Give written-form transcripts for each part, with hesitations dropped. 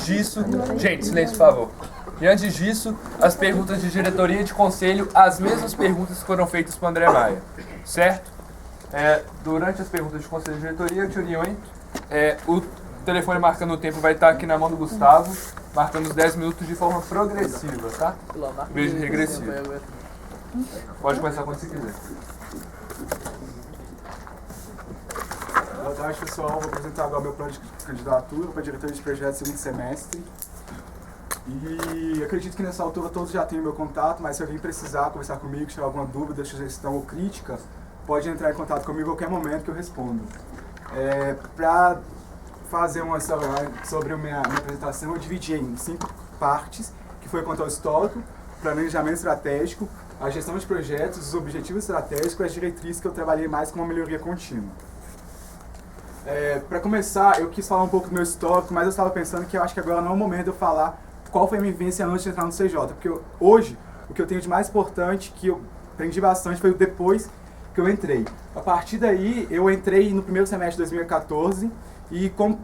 disso, gente, silêncio, por favor. E antes disso, as perguntas de diretoria e de conselho, as mesmas perguntas que foram feitas para o André Maia, certo? Durante as perguntas de conselho e diretoria, de união, o telefone marcando o tempo vai estar aqui na mão do Gustavo, marcando os 10 minutos de forma progressiva, tá? Em vez de regressiva. Pode começar quando você quiser. Boa tarde, pessoal. Vou apresentar agora meu plano de candidatura para diretor de projetos segundo semestre. E acredito que nessa altura todos já têm o meu contato, mas se alguém precisar conversar comigo, tiver alguma dúvida, sugestão ou crítica, pode entrar em contato comigo a qualquer momento que eu respondo. Para fazer uma sobre a minha apresentação, eu dividi em 5 partes, que foi quanto ao histórico, planejamento estratégico, a gestão de projetos, os objetivos estratégicos e as diretrizes que eu trabalhei mais com uma melhoria contínua. Para começar, eu quis falar um pouco do meu histórico, mas eu estava pensando que eu acho que agora não é o momento de eu falar qual foi a minha vivência antes de entrar no CJ, porque hoje o que eu tenho de mais importante, que eu aprendi bastante, foi o depois que eu entrei. A partir daí, eu entrei no primeiro semestre de 2014 e, como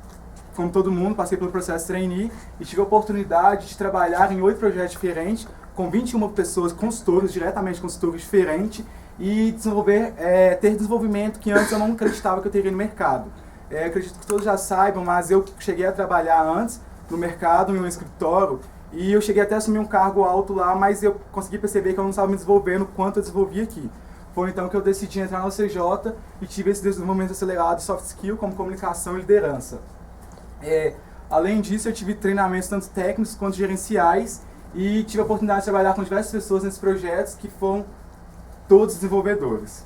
todo mundo, passei pelo processo trainee e tive a oportunidade de trabalhar em 8 projetos diferentes, com 21 pessoas, consultores, diretamente consultores diferentes, e ter desenvolvimento que antes eu não acreditava que eu teria no mercado. Acredito que todos já saibam, mas eu cheguei a trabalhar antes no mercado, em um escritório, e eu cheguei até a assumir um cargo alto lá, mas eu consegui perceber que eu não estava me desenvolvendo quanto eu desenvolvi aqui. Foi então que eu decidi entrar no CJ e tive esse desenvolvimento acelerado de soft skill, como comunicação e liderança. Além disso, eu tive treinamentos tanto técnicos quanto gerenciais e tive a oportunidade de trabalhar com diversas pessoas nesses projetos que foram todos desenvolvedores.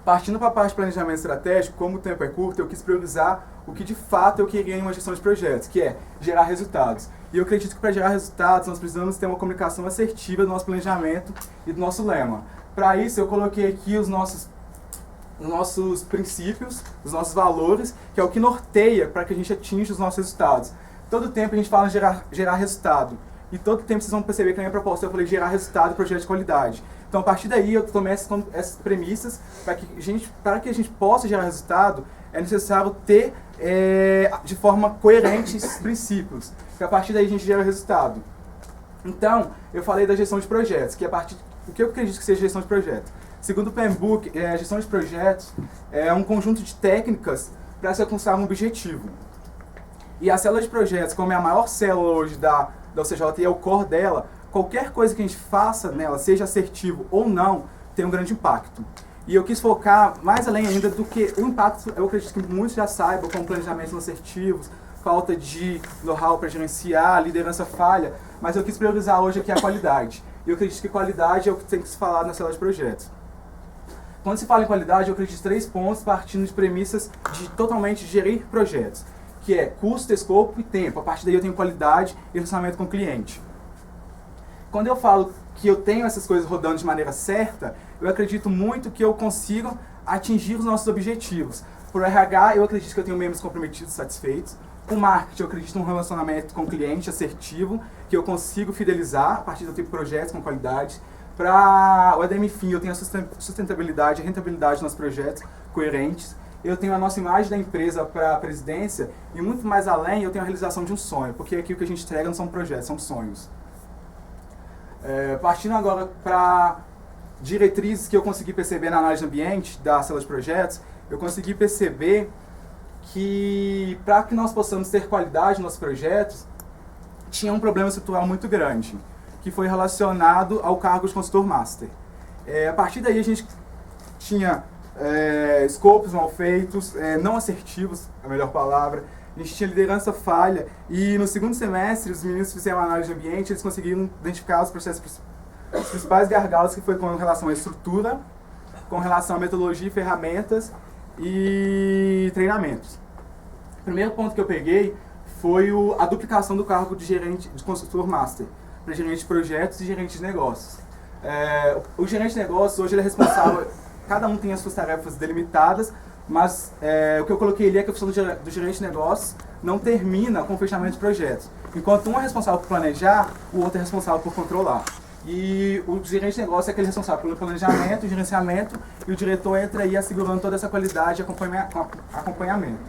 Partindo para a parte de planejamento estratégico, como o tempo é curto, eu quis priorizar o que de fato eu queria em uma gestão de projetos, que é gerar resultados. E eu acredito que para gerar resultados nós precisamos ter uma comunicação assertiva do nosso planejamento e do nosso lema. Para isso eu coloquei aqui os nossos princípios, os nossos valores, que é o que norteia para que a gente atinja os nossos resultados. Todo tempo a gente fala em gerar resultado. E todo tempo vocês vão perceber que na minha proposta eu falei gerar resultado e projeto de qualidade. Então, a partir daí, eu tomei essas premissas para que a gente possa gerar resultado, é necessário ter de forma coerente esses princípios, que a partir daí a gente gera resultado. Então, eu falei da gestão de projetos, que o que eu acredito que seja gestão de projetos. Segundo o PMBOK, a gestão de projetos é um conjunto de técnicas para se alcançar um objetivo. E a célula de projetos, como é a maior célula hoje da UCJ e é o core dela, qualquer coisa que a gente faça nela, seja assertivo ou não, tem um grande impacto. E eu quis focar mais além ainda do que o impacto, eu acredito que muitos já saibam, como planejamentos assertivos, falta de know-how para gerenciar, liderança falha, mas eu quis priorizar hoje aqui a qualidade. E eu acredito que qualidade é o que tem que se falar na célula de projetos. Quando se fala em qualidade, eu acredito em 3 pontos partindo de premissas de totalmente gerir projetos, que é custo, escopo e tempo. A partir daí eu tenho qualidade e relacionamento com o cliente. Quando eu falo que eu tenho essas coisas rodando de maneira certa, eu acredito muito que eu consigo atingir os nossos objetivos. Por RH, eu acredito que eu tenho membros comprometidos e satisfeitos. Com marketing, eu acredito num relacionamento com o cliente assertivo, que eu consigo fidelizar a partir do tipo de projetos com qualidade. Para o ADM-FIM, eu tenho a sustentabilidade e a rentabilidade dos nossos projetos coerentes. Eu tenho a nossa imagem da empresa para a presidência e muito mais além, eu tenho a realização de um sonho, porque aqui o que a gente entrega não são projetos, são sonhos. Partindo agora para diretrizes que eu consegui perceber na análise de ambiente da célula de projetos, eu consegui perceber que para que nós possamos ter qualidade nos nossos projetos, tinha um problema estrutural muito grande, que foi relacionado ao cargo de consultor master. A partir daí a gente tinha escopos mal feitos, não assertivos, a melhor palavra. A gente tinha liderança falha e no segundo semestre os meninos fizeram uma análise de ambiente, eles conseguiram identificar os principais gargalos, que foi com relação à estrutura, com relação à metodologia e ferramentas e treinamentos. O primeiro ponto que eu peguei foi a duplicação do cargo de gerente de consultor master para gerente de projetos e gerente de negócios. O gerente de negócios hoje ele é responsável, cada um tem as suas tarefas delimitadas, mas o que eu coloquei ali é que a função do gerente de negócios não termina com o fechamento de projetos. Enquanto um é responsável por planejar, o outro é responsável por controlar. E o gerente de negócio é aquele responsável pelo planejamento, gerenciamento, e o diretor entra aí assegurando toda essa qualidade e acompanhamento.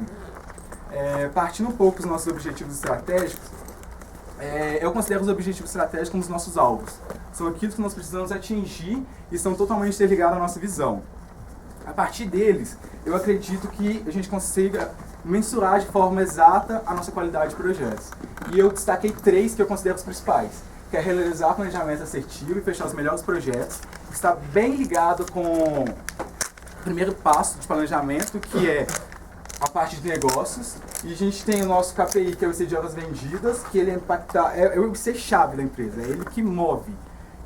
Partindo um pouco dos nossos objetivos estratégicos, eu considero os objetivos estratégicos como os nossos alvos. São aquilo que nós precisamos atingir e estão totalmente interligados à nossa visão. A partir deles, eu acredito que a gente consiga mensurar de forma exata a nossa qualidade de projetos. E eu destaquei 3 que eu considero os principais, que é realizar planejamento assertivo e fechar os melhores projetos, que está bem ligado com o primeiro passo de planejamento, que é a parte de negócios. E a gente tem o nosso KPI, que é o IC de horas vendidas, que ele é o IC-chave da empresa, é ele que move.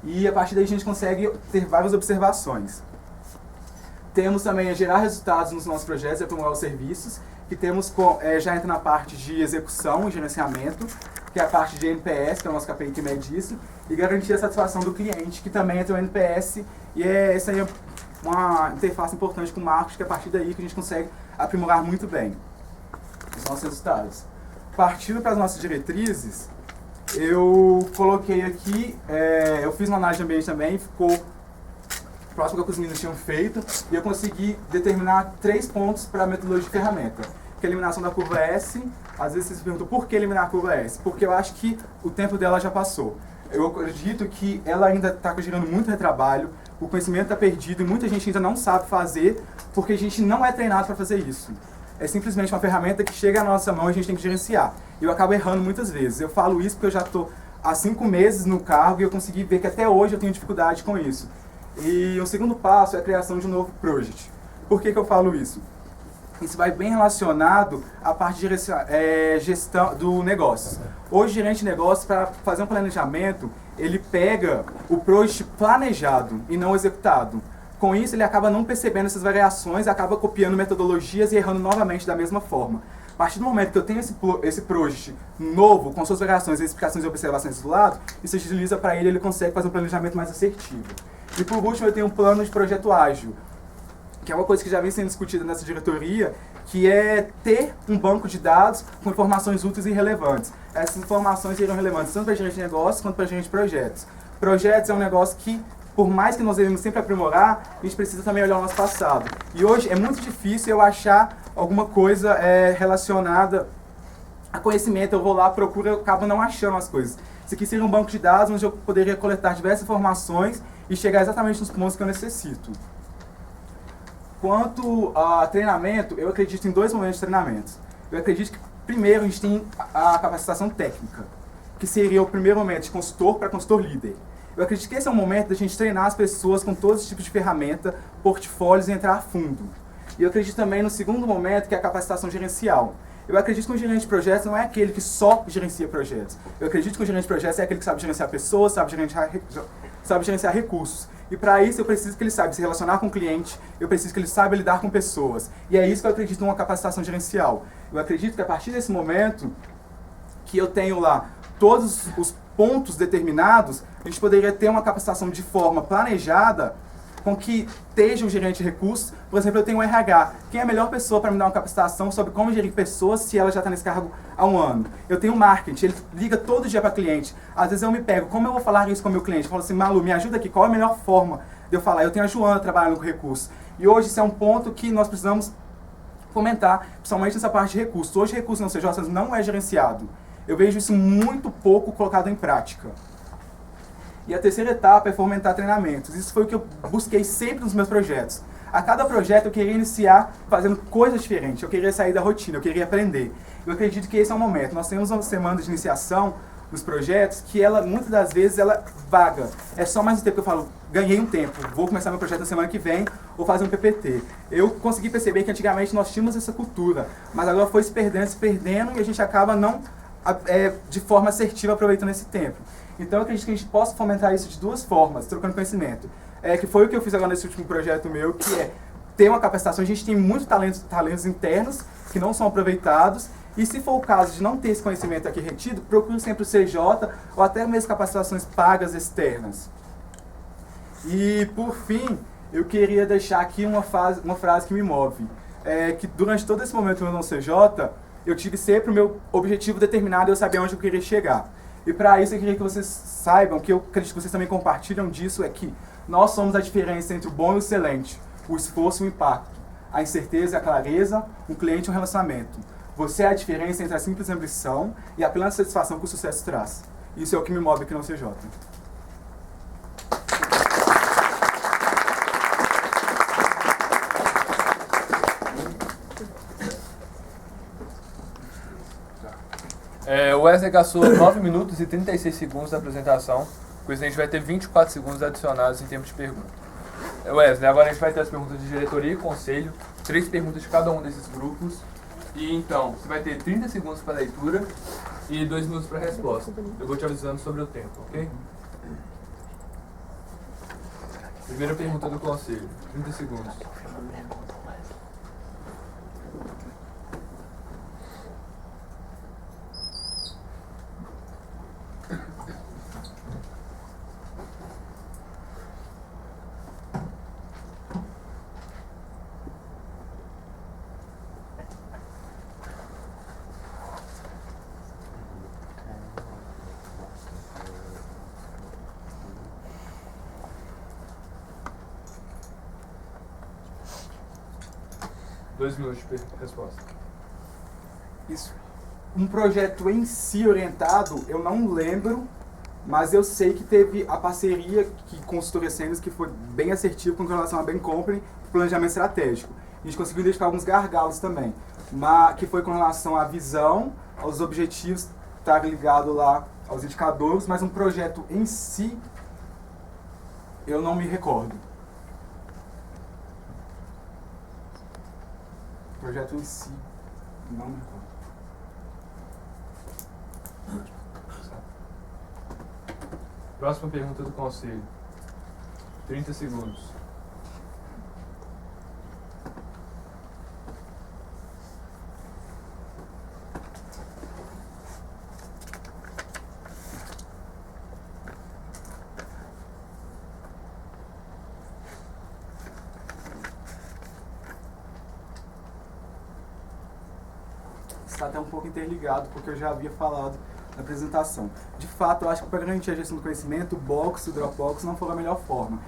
E a partir daí a gente consegue ter várias observações. Temos também a gerar resultados nos nossos projetos e aprimorar os serviços, que temos, já entra na parte de execução e gerenciamento, que é a parte de NPS, que é o nosso KPI que mede isso, e garantir a satisfação do cliente, que também entra o NPS, e essa aí é uma interface importante com o marketing, que é a partir daí que a gente consegue aprimorar muito bem os nossos resultados. Partindo para as nossas diretrizes, eu coloquei aqui, eu fiz uma análise de ambiente também, ficou próximo do que os meninos tinham feito, e eu consegui determinar 3 pontos para a metodologia de ferramenta, que é a eliminação da curva S. Às vezes vocês se perguntam por que eliminar a curva S? Porque eu acho que o tempo dela já passou. Eu acredito que ela ainda está gerando muito retrabalho, o conhecimento está perdido e muita gente ainda não sabe fazer, porque a gente não é treinado para fazer isso. É simplesmente uma ferramenta que chega à nossa mão e a gente tem que gerenciar. E eu acabo errando muitas vezes. Eu falo isso porque eu já estou há 5 meses no cargo e eu consegui ver que até hoje eu tenho dificuldade com isso. E o segundo passo é a criação de um novo project. Por que eu falo isso? Isso vai bem relacionado à parte de gestão do negócio. Hoje, o gerente de negócio, para fazer um planejamento, ele pega o project planejado e não executado. Com isso, ele acaba não percebendo essas variações, acaba copiando metodologias e errando novamente da mesma forma. A partir do momento que eu tenho esse project novo, com suas variações, explicações e observações do lado, isso utiliza para ele consegue fazer um planejamento mais assertivo. E por último, eu tenho um plano de projeto ágil, que é uma coisa que já vem sendo discutida nessa diretoria, que é ter um banco de dados com informações úteis e relevantes. Essas informações seriam relevantes tanto para gerente de negócios quanto para gerente de projetos. Projetos é um negócio que, por mais que nós devemos sempre aprimorar, a gente precisa também olhar o nosso passado. E hoje é muito difícil eu achar alguma coisa relacionada a conhecimento. Eu vou lá, procuro, eu acabo não achando as coisas. Isso aqui seria um banco de dados onde eu poderia coletar diversas informações e chegar exatamente nos pontos que eu necessito. Quanto a treinamento, eu acredito em 2 momentos de treinamentos. Eu acredito que, primeiro, a gente tem a capacitação técnica, que seria o primeiro momento de consultor para consultor líder. Eu acredito que esse é o momento da gente treinar as pessoas com todos os tipos de ferramenta, portfólios e entrar a fundo. E eu acredito também no segundo momento, que é a capacitação gerencial. Eu acredito que um gerente de projetos não é aquele que só gerencia projetos. Eu acredito que o gerente de projetos é aquele que sabe gerenciar pessoas, sabe gerenciar recursos. E para isso eu preciso que ele saiba se relacionar com o cliente, eu preciso que ele saiba lidar com pessoas. E é isso que eu acredito numa capacitação gerencial. Eu acredito que a partir desse momento, que eu tenho lá todos os pontos determinados, a gente poderia ter uma capacitação de forma planejada, com que esteja um gerente de recursos. Por exemplo, eu tenho um RH. Quem é a melhor pessoa para me dar uma capacitação sobre como gerir pessoas se ela já está nesse cargo há 1 ano? Eu tenho um marketing, ele liga todo dia para cliente. Às vezes eu me pego, como eu vou falar isso com o meu cliente? Eu falo assim, Malu, me ajuda aqui, qual é a melhor forma de eu falar? Eu tenho a Joana trabalhando com recursos. E hoje isso é um ponto que nós precisamos fomentar, principalmente nessa parte de recursos. Hoje recursos no CJ não é gerenciado. Eu vejo isso muito pouco colocado em prática. E a terceira etapa é fomentar treinamentos. Isso foi o que eu busquei sempre nos meus projetos. A cada projeto eu queria iniciar fazendo coisas diferentes, eu queria sair da rotina, eu queria aprender. Eu acredito que esse é o momento. Nós temos uma semana de iniciação dos projetos que ela, muitas das vezes, ela vaga. É só mais um tempo que eu falo, ganhei um tempo, vou começar meu projeto na semana que vem, vou fazer um PPT. Eu consegui perceber que antigamente nós tínhamos essa cultura, mas agora foi se perdendo e a gente acaba não, de forma assertiva, aproveitando esse tempo. Então eu acredito que a gente possa fomentar isso de 2 formas, trocando conhecimento. Que foi o que eu fiz agora nesse último projeto meu, que é ter uma capacitação. A gente tem muitos talentos internos que não são aproveitados, e se for o caso de não ter esse conhecimento aqui retido, procure sempre o CJ ou até mesmo capacitações pagas externas. E por fim, eu queria deixar aqui uma frase que me move. Que durante todo esse momento no CJ, eu tive sempre o meu objetivo determinado e eu sabia onde eu queria chegar. E para isso eu queria que vocês saibam, que eu acredito que vocês também compartilham disso, é que nós somos a diferença entre o bom e o excelente, o esforço e o impacto, a incerteza e a clareza, um cliente e um relacionamento. Você é a diferença entre a simples ambição e a plena satisfação que o sucesso traz. Isso é o que me move aqui no CJ. O Wesley gastou 9 minutos e 36 segundos da apresentação, com isso a gente vai ter 24 segundos adicionados em tempo de pergunta. Wesley, agora a gente vai ter as perguntas de diretoria e conselho, 3 perguntas de cada um desses grupos, e então você vai ter 30 segundos para leitura e 2 minutos para resposta. Eu vou te avisando sobre o tempo, ok? Primeira pergunta do conselho, 30 segundos. Dois minutos de resposta. Isso. Um projeto em si orientado, eu não lembro, mas eu sei que teve a parceria com o consultoria Sênior, que foi bem assertivo com relação a Bain Company, planejamento estratégico. A gente conseguiu identificar alguns gargalos também, que foi com relação à visão, aos objetivos, estar ligado lá aos indicadores, mas um projeto em si, eu não me recordo. O projeto em si, não me recordo. Próxima pergunta do conselho. 30 segundos. Está até um pouco interligado, porque eu já havia falado na apresentação. De fato, eu acho que para garantir a gestão do conhecimento, o Box e o Dropbox não foram a melhor forma.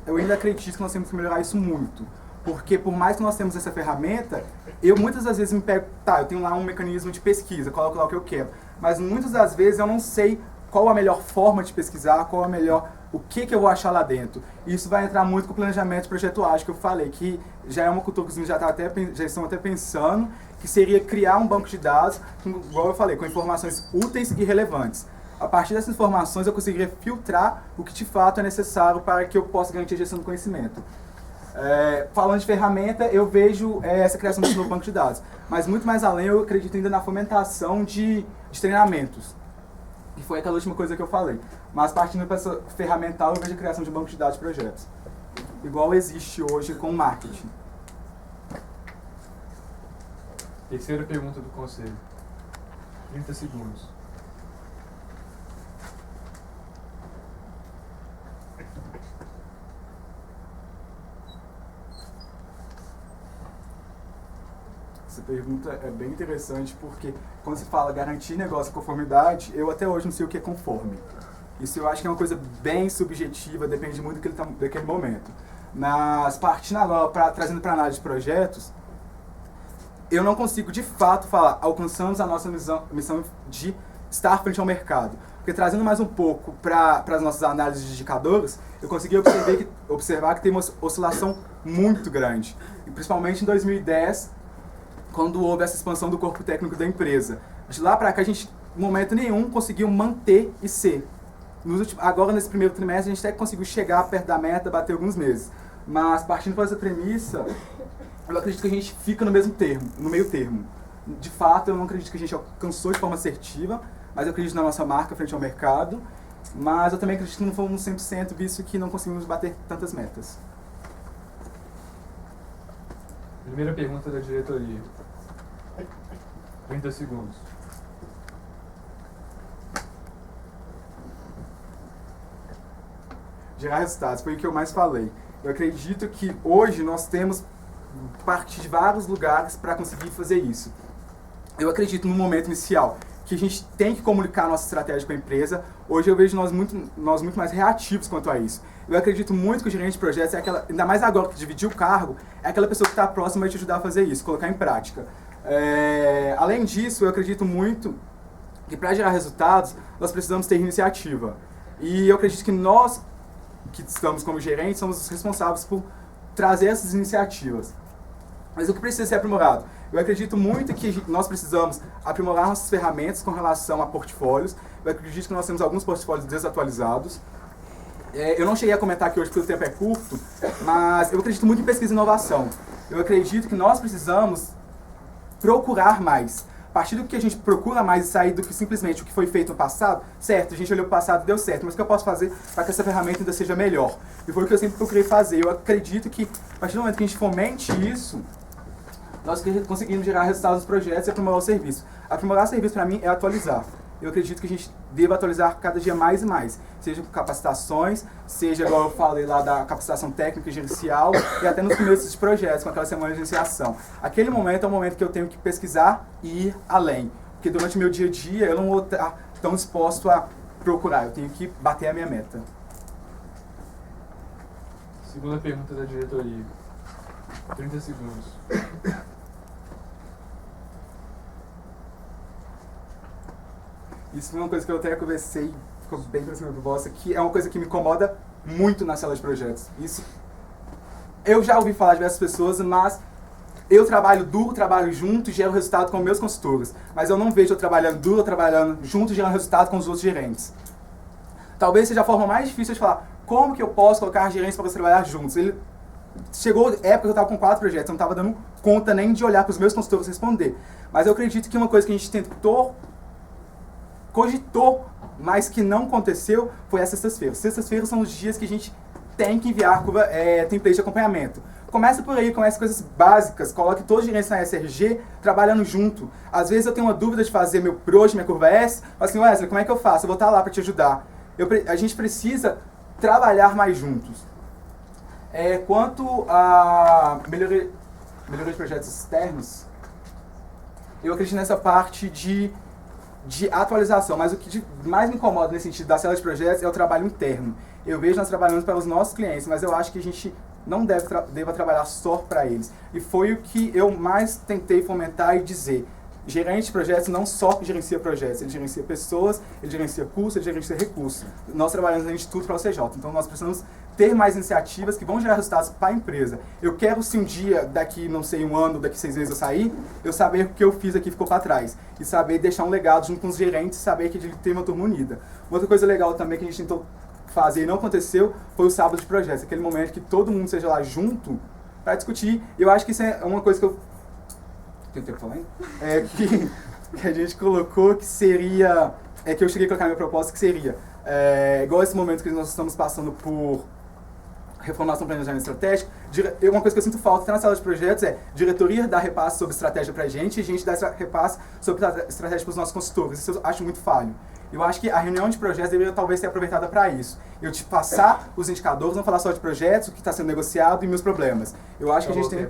Eu ainda acredito que nós temos que melhorar isso muito, porque por mais que nós temos essa ferramenta, eu muitas das vezes me pego, eu tenho lá um mecanismo de pesquisa, coloco lá o que eu quero, mas muitas das vezes eu não sei qual a melhor forma de pesquisar, qual a melhor, o que eu vou achar lá dentro. E isso vai entrar muito com o planejamento de projeto ágil, que eu falei, que já é uma cultura que os meninos já estão até pensando, que seria criar um banco de dados, igual eu falei, com informações úteis e relevantes. A partir dessas informações eu conseguiria filtrar o que de fato é necessário para que eu possa garantir a gestão do conhecimento. Falando de ferramenta, eu vejo essa criação desse novo banco de dados. Mas muito mais além, eu acredito ainda na fomentação de treinamentos. Que foi aquela última coisa que eu falei. Mas partindo para essa ferramental, eu vejo a criação de banco de dados de projetos. Igual existe hoje com o marketing. Terceira pergunta do conselho. 30 segundos. Essa pergunta é bem interessante porque quando se fala garantir negócio e conformidade, eu até hoje não sei o que é conforme. Isso eu acho que é uma coisa bem subjetiva, depende muito daquele momento. Mas partindo agora, trazendo para a análise de projetos, eu não consigo de fato falar, alcançamos a nossa missão de estar frente ao mercado. Porque trazendo mais um pouco para as nossas análises de indicadores, eu consegui observar que tem uma oscilação muito grande. E principalmente em 2010, quando houve essa expansão do corpo técnico da empresa. De lá para cá, a gente, em momento nenhum, conseguiu manter e ser. Agora, nesse primeiro trimestre, a gente até conseguiu chegar perto da meta, bater alguns meses. Mas, partindo dessa premissa, eu acredito que a gente fica no meio termo. De fato, eu não acredito que a gente alcançou de forma assertiva, mas eu acredito na nossa marca frente ao mercado. Mas eu também acredito que não fomos 100%, visto que não conseguimos bater tantas metas. Primeira pergunta da diretoria. 30 segundos. Gerar resultados, foi o que eu mais falei. Eu acredito que hoje nós temos parte de vários lugares para conseguir fazer isso. Eu acredito no momento inicial que a gente tem que comunicar a nossa estratégia com a empresa. Hoje eu vejo nós muito mais reativos quanto a isso. Eu acredito muito que o gerente de projetos é aquela, ainda mais agora que dividir o cargo, é aquela pessoa que está próxima e vai te ajudar a fazer isso, colocar em prática. Além disso, eu acredito muito que para gerar resultados, nós precisamos ter iniciativa. E eu acredito que nós, que estamos como gerentes, somos os responsáveis por trazer essas iniciativas. Mas o que precisa ser aprimorado? Eu acredito muito que nós precisamos aprimorar nossas ferramentas com relação a portfólios. Eu acredito que nós temos alguns portfólios desatualizados. Eu não cheguei a comentar aqui hoje porque o tempo é curto, mas eu acredito muito em pesquisa e inovação. Eu acredito que nós precisamos procurar mais. A partir do que a gente procura mais e sair do que simplesmente o que foi feito no passado, certo, a gente olhou para o passado e deu certo, mas o que eu posso fazer para que essa ferramenta ainda seja melhor? E foi o que eu sempre procurei fazer. Eu acredito que, a partir do momento que a gente fomente isso, nós conseguimos gerar resultados dos projetos e aprimorar o serviço. Aprimorar o serviço, para mim, é atualizar. Eu acredito que a gente deva atualizar cada dia mais e mais, seja com capacitações, seja, igual eu falei lá, da capacitação técnica e gerencial, e até nos começos de projetos, com aquela semana de iniciação. Aquele momento é o momento que eu tenho que pesquisar e ir além, porque durante o meu dia a dia eu não vou estar tão disposto a procurar, eu tenho que bater a minha meta. Segunda pergunta da diretoria. 30 segundos. Isso foi uma coisa que eu até conversei, ficou bem pra cima do vosso, que é uma coisa que me incomoda muito na sala de projetos. Isso, eu já ouvi falar de diversas pessoas, mas eu trabalho duro, trabalho junto e gero resultado com meus consultores. Mas eu não vejo eu trabalhando duro, trabalhando junto e gerando resultado com os outros gerentes. Talvez seja a forma mais difícil de falar como que eu posso colocar gerentes para você trabalhar juntos. Chegou época que eu estava com 4 projetos, eu não estava dando conta nem de olhar para os meus consultores responder. Mas eu acredito que uma coisa que a gente cogitou, mas que não aconteceu, foi as sextas-feiras. Sextas-feiras são os dias que a gente tem que enviar template de acompanhamento. Começa por aí, começa coisas básicas, coloque todos os gerentes na SRG trabalhando junto. Às vezes eu tenho uma dúvida de fazer meu PROJ, minha curva S, falo assim, Wesley, como é que eu faço? Eu vou estar lá para te ajudar. A gente precisa trabalhar mais juntos. Quanto a melhoria de projetos externos, eu acredito nessa parte de atualização, mas o que mais me incomoda nesse sentido da célula de projetos é o trabalho interno. Eu vejo nós trabalhando para os nossos clientes, mas eu acho que a gente não deva trabalhar só para eles. E foi o que eu mais tentei fomentar e dizer. Gerente de projetos não só gerencia projetos, ele gerencia pessoas, ele gerencia custos, ele gerencia recursos. Nós trabalhamos no Instituto para o CJ, então nós precisamos ter mais iniciativas que vão gerar resultados para a empresa. Eu quero, se um dia, daqui, não sei, um ano, daqui 6 meses eu sair, eu saber o que eu fiz aqui ficou para trás. E saber deixar um legado junto com os gerentes, saber que ele tem uma turma unida. Outra coisa legal também que a gente tentou fazer e não aconteceu foi o sábado de projetos, aquele momento que todo mundo seja lá junto para discutir. Eu acho que isso é uma coisa que eu... Tem tempo falando? Que a gente colocou que seria... que eu cheguei a colocar na minha proposta que seria... igual esse momento que nós estamos passando por reformulação planejamento estratégico, uma coisa que eu sinto falta até na sala de projetos é diretoria dar repasse sobre estratégia pra gente e a gente dar repasse sobre estratégia para os nossos consultores. Isso eu acho muito falho. Eu acho que a reunião de projetos deveria talvez ser aproveitada para isso. Eu te passar os indicadores, não falar só de projetos, o que está sendo negociado e meus problemas. Eu acho que a gente tem...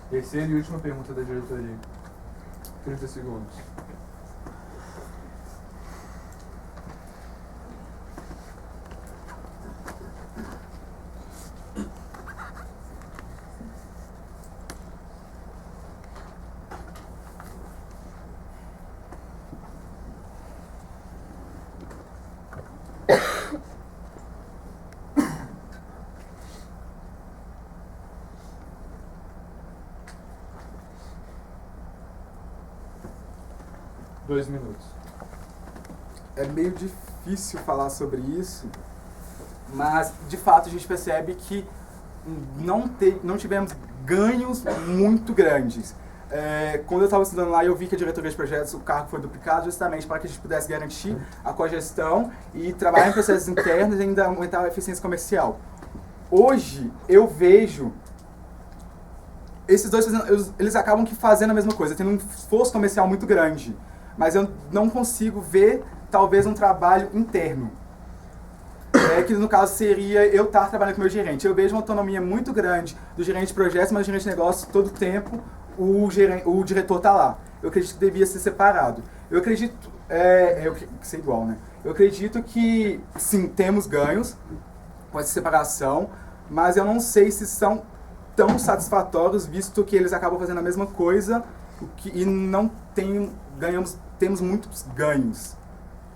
Terceira e última pergunta da diretoria. 30 segundos. Dois minutos. É meio difícil falar sobre isso, mas de fato a gente percebe que não tivemos ganhos muito grandes. Quando eu estava estudando lá, eu vi que a diretoria de projetos, o cargo foi duplicado justamente para que a gente pudesse garantir a cogestão e trabalhar em processos internos e ainda aumentar a eficiência comercial. Hoje, eu vejo esses dois, eles acabam que fazendo a mesma coisa, tendo um esforço comercial muito grande, mas eu não consigo ver, talvez, um trabalho interno. Que no caso seria eu estar trabalhando com o meu gerente. Eu vejo uma autonomia muito grande do gerente de projetos, mas o gerente de negócios, todo o tempo, o diretor está lá. Eu acredito que devia ser separado. Eu acredito, que ser igual, né? Eu acredito que, sim, temos ganhos com essa separação, mas eu não sei se são tão satisfatórios, visto que eles acabam fazendo a mesma coisa e não temos muitos ganhos,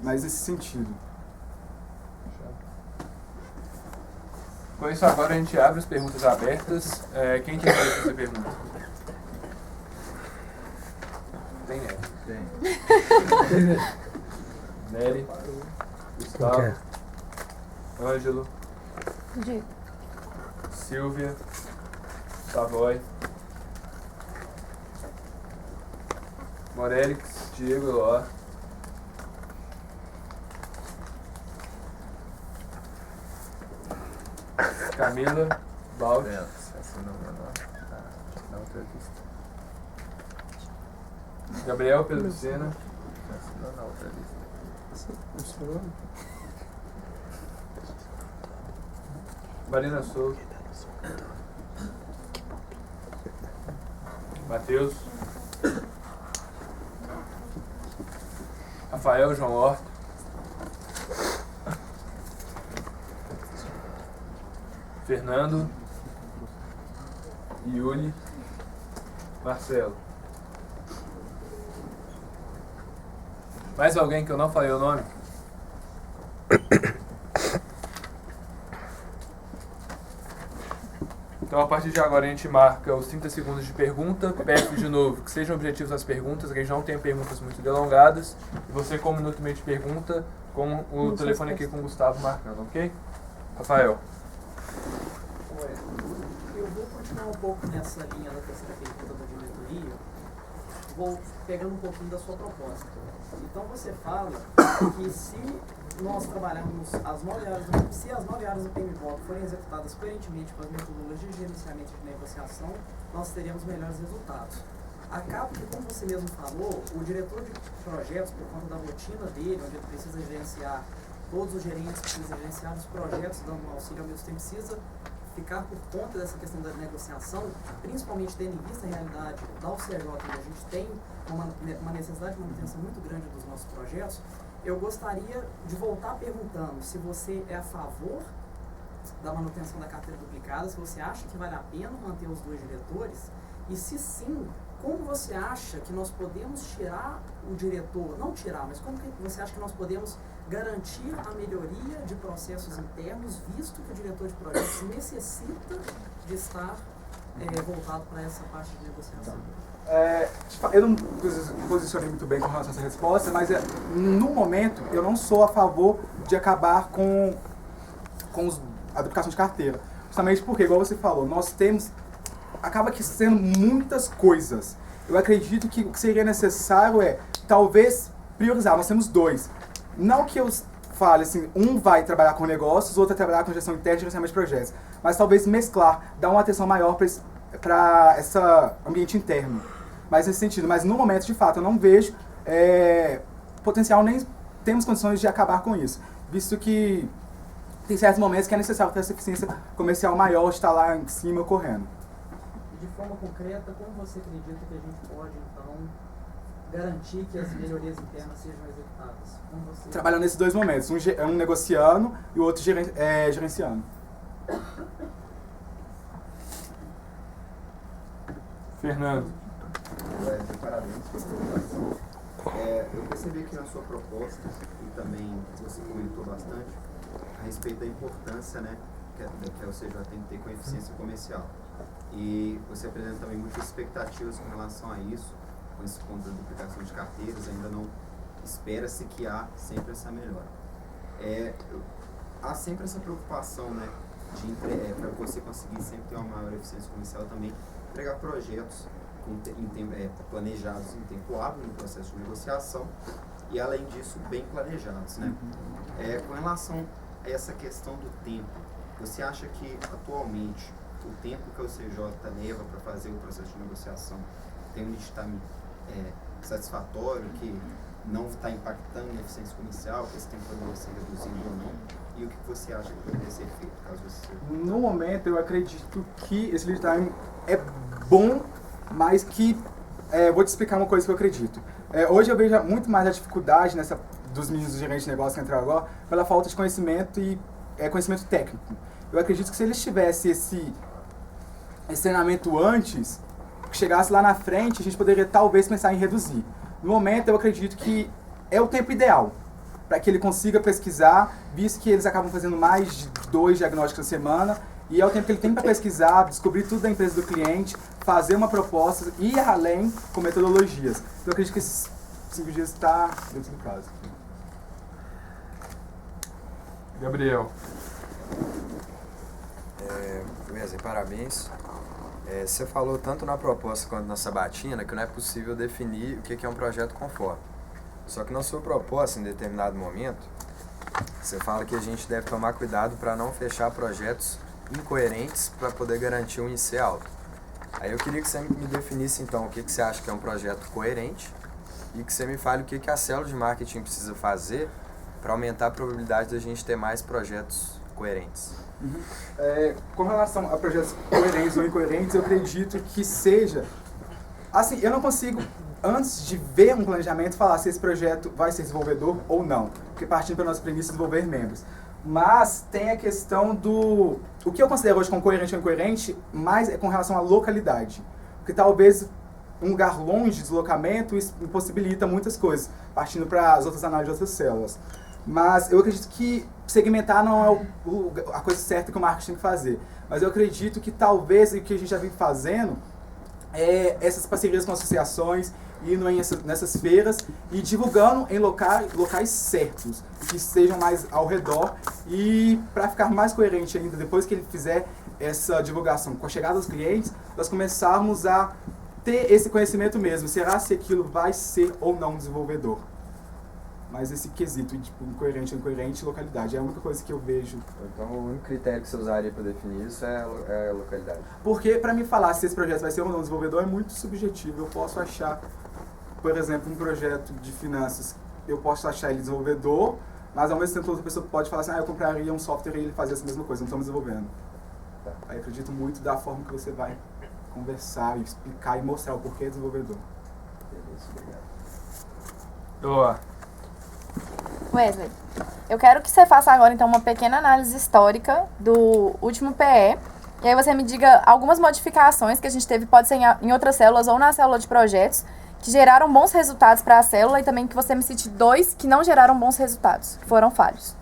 mas nesse sentido. Com isso, agora a gente abre as perguntas abertas. Quem quer fazer pergunta? Tem Nery. Tem. Nery. Gustavo. Ângelo. Diego. Silvia. Savoy. Morelix. Diego Eloá. Camila. Balde. Gabriel Pelucena. Marina Souza. Matheus. Rafael João Horta. Fernando. Yuli. Marcelo. Mais alguém que eu não falei o nome? Então, a partir de agora, a gente marca os 30 segundos de pergunta. Peço de novo que sejam objetivos as perguntas, que a gente não tenha perguntas muito delongadas. E você, com um minuto e meio de pergunta, com o telefone aqui com o Gustavo marcando, ok? Rafael. Eu vou continuar um pouco nessa linha da terceira pergunta da diretoria, vou pegando um pouquinho da sua proposta. Então você fala que se nós trabalharmos as 9 áreas do PMBOK forem executadas coerentemente com as metodologias de gerenciamento e de negociação, nós teremos melhores resultados. Acaba que, como você mesmo falou, o diretor de projetos, por conta da rotina dele, onde ele precisa gerenciar todos os gerentes, precisa gerenciar os projetos, dando um auxílio ao mesmo tempo, precisa ficar por conta dessa questão da negociação, principalmente tendo em vista a realidade da UCJ, onde a gente tem uma necessidade de manutenção muito grande dos nossos projetos. Eu gostaria de voltar perguntando se você é a favor da manutenção da carteira duplicada, se você acha que vale a pena manter os 2 diretores, e se sim, como você acha que nós podemos tirar o diretor, não tirar, mas como que você acha que nós podemos garantir a melhoria de processos internos, visto que o diretor de projetos necessita de estar voltado para essa parte de negociação? Eu não me posicionei muito bem com relação a essa resposta, mas no momento eu não sou a favor de acabar com a duplicação de carteira. Justamente porque, igual você falou, nós temos... Acaba que sendo muitas coisas. Eu acredito que o que seria necessário é, talvez, priorizar. Nós temos 2. Não que eu fale assim, um vai trabalhar com negócios, outro vai trabalhar com gestão interna e gerenciamento de projetos. Mas talvez mesclar, dar uma atenção maior para esse ambiente interno. Mas nesse sentido. Mas no momento, de fato, eu não vejo potencial, nem temos condições de acabar com isso. Visto que tem certos momentos que é necessário ter essa eficiência comercial maior de estar lá em cima ocorrendo. De forma concreta, como você acredita que a gente pode, então, garantir que as melhorias internas sejam executadas? Como você... Trabalhando nesses 2 momentos, um negociando e o outro gerenciando. Fernando. Parabéns pela apresentação. Eu percebi que na sua proposta, e também você comentou bastante, a respeito da importância, né, que a UCJ tem que ter com a eficiência comercial. E você apresenta também muitas expectativas com relação a isso, com esse ponto da duplicação de carteiras, ainda não espera-se que há sempre essa melhora. Há sempre essa preocupação, né, para você conseguir sempre ter uma maior eficiência comercial também, entregar projetos planejados em tempo hábil no processo de negociação e, além disso, bem planejados, né? Com relação a essa questão do tempo, você acha que, atualmente, o tempo que a UCJ leva para fazer o processo de negociação tem um destino satisfatório, que não está impactando na eficiência comercial, que esse tempo poderia ser reduzido ou não? E o que você acha que poderia ser feito, caso você... No momento, eu acredito que esse lead time é bom, mas que... vou te explicar uma coisa que eu acredito. Hoje eu vejo muito mais a dificuldade dos meninos do gerente de negócio que entraram agora pela falta de conhecimento e conhecimento técnico. Eu acredito que se eles tivessem esse treinamento antes, que chegasse lá na frente, a gente poderia talvez pensar em reduzir. No momento, eu acredito que é o tempo ideal para que ele consiga pesquisar, visto que eles acabam fazendo mais de 2 diagnósticos na semana, e é o tempo que ele tem para pesquisar, descobrir tudo da empresa do cliente, fazer uma proposta e ir além com metodologias. Então, eu acredito que esses 5 dias está dentro do prazo. Gabriel. Wesley, parabéns. Você falou tanto na proposta quanto na sabatina que não é possível definir o que é um projeto conforme. Só que na sua proposta, em determinado momento, você fala que a gente deve tomar cuidado para não fechar projetos incoerentes para poder garantir um IC alto. Aí eu queria que você me definisse então o que você acha que é um projeto coerente e que você me fale o que a célula de marketing precisa fazer para aumentar a probabilidade da gente ter mais projetos coerentes. Com relação a projetos coerentes ou incoerentes, eu acredito que seja... Assim, eu não consigo, antes de ver um planejamento, falar se esse projeto vai ser desenvolvedor ou não, porque partindo para a nossa premissa, desenvolver membros. Mas tem a questão do... O que eu considero hoje como coerente ou incoerente, mais é com relação à localidade. Porque talvez um lugar longe de deslocamento isso impossibilita muitas coisas, partindo para as outras análises de outras células. Mas eu acredito que segmentar não é a coisa certa que o marketing tem que fazer. Mas eu acredito que talvez o que a gente já vem fazendo é essas parcerias com associações, indo nessas feiras e divulgando em locais certos, que estejam mais ao redor. E para ficar mais coerente ainda, depois que ele fizer essa divulgação com a chegada dos clientes, nós começarmos a ter esse conhecimento mesmo. Será se aquilo vai ser ou não desenvolvedor? Mas esse quesito, tipo, incoerente ou incoerente, localidade, é a única coisa que eu vejo. Então o único critério que você usaria para definir isso é a localidade. Porque para mim falar se esse projeto vai ser ou não desenvolvedor é muito subjetivo. Eu posso achar, por exemplo, um projeto de finanças, eu posso achar ele desenvolvedor, mas ao mesmo tempo outra pessoa pode falar assim, eu compraria um software e ele fazia essa mesma coisa, não estamos desenvolvendo. Tá. Aí eu acredito muito da forma que você vai conversar, explicar e mostrar o porquê é desenvolvedor. Beleza, obrigado. Doa. Wesley, eu quero que você faça agora então uma pequena análise histórica do último PE, e aí você me diga algumas modificações que a gente teve, pode ser em outras células ou na célula de projetos, que geraram bons resultados para a célula, e também que você me cite 2 que não geraram bons resultados, que foram falhos.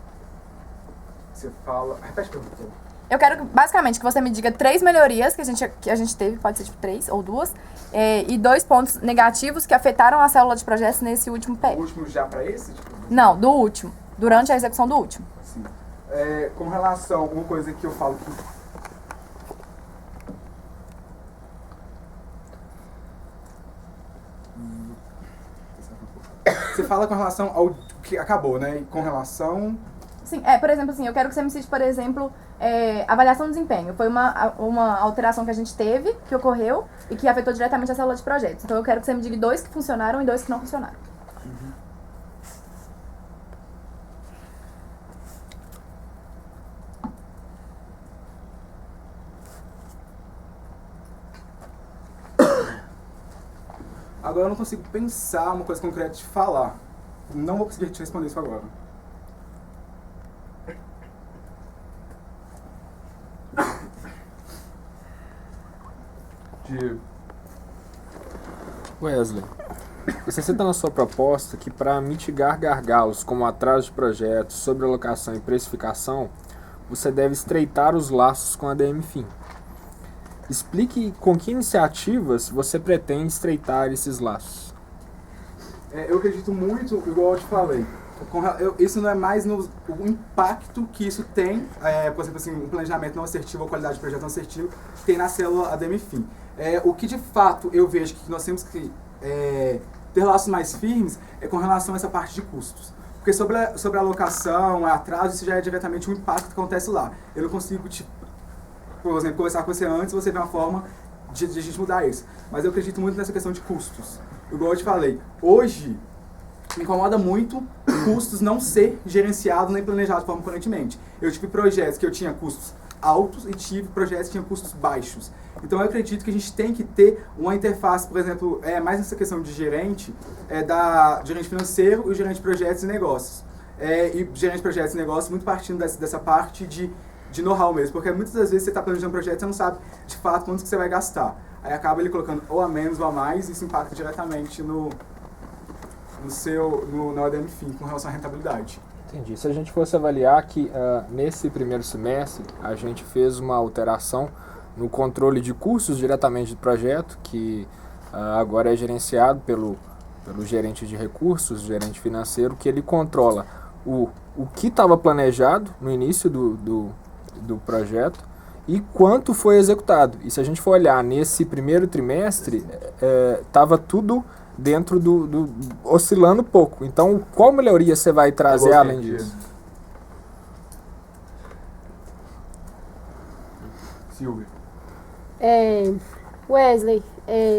Você fala... Repete a pergunta. Eu quero, basicamente, que você me diga 3 melhorias que a gente teve, pode ser tipo 3 ou 2, e 2 pontos negativos que afetaram a célula de projetos nesse último PE. O último já para esse? Tipo... Não, do último, durante a execução do último. Sim. Com relação, uma coisa que eu falo que... Você fala com relação ao que acabou, né? E com relação... Sim, por exemplo, assim, eu quero que você me cite, por exemplo, avaliação de desempenho. Foi uma alteração que a gente teve, que ocorreu, e que afetou diretamente a célula de projetos. Então eu quero que você me diga 2 que funcionaram e 2 que não funcionaram. Uhum. Agora eu não consigo pensar uma coisa concreta de falar. Não vou conseguir te responder isso agora. Diego. Wesley, você cita na sua proposta que para mitigar gargalos como atraso de projetos, sobrealocação e precificação, você deve estreitar os laços com a DMFIM. Explique com que iniciativas você pretende estreitar esses laços. Eu acredito muito, igual eu te falei, isso não é mais o impacto que isso tem, por exemplo, assim, um planejamento não assertivo ou qualidade de projeto não assertivo, tem na célula ADM-FIM. O que de fato eu vejo que nós temos que ter laços mais firmes é com relação a essa parte de custos. Porque sobre a alocação, atraso, isso já é diretamente um impacto que acontece lá. Eu não consigo, por exemplo, conversar com você antes, você vê uma forma de a gente mudar isso. Mas eu acredito muito nessa questão de custos. Igual eu te falei, hoje me incomoda muito custos não ser gerenciado nem planejado de forma correntemente. Eu tive projetos que eu tinha custos altos e tive projetos que tinham custos baixos. Então eu acredito que a gente tem que ter uma interface, por exemplo, mais nessa questão de gerente, da gerente financeiro e o gerente de projetos e negócios. E gerente de projetos e negócios muito partindo dessa parte de de know-how mesmo, porque muitas das vezes você está planejando um projeto e você não sabe de fato quanto que você vai gastar. Aí acaba ele colocando ou a menos ou a mais, e isso impacta diretamente no ADM fim com relação à rentabilidade. Entendi. Se a gente fosse avaliar que nesse primeiro semestre a gente fez uma alteração no controle de custos diretamente do projeto, que agora é gerenciado pelo gerente de recursos, gerente financeiro, que ele controla o que estava planejado no início do projeto e quanto foi executado. E se a gente for olhar nesse primeiro trimestre, estava tudo dentro oscilando pouco. Então, qual melhoria você vai trazer além disso? Silvia. Wesley,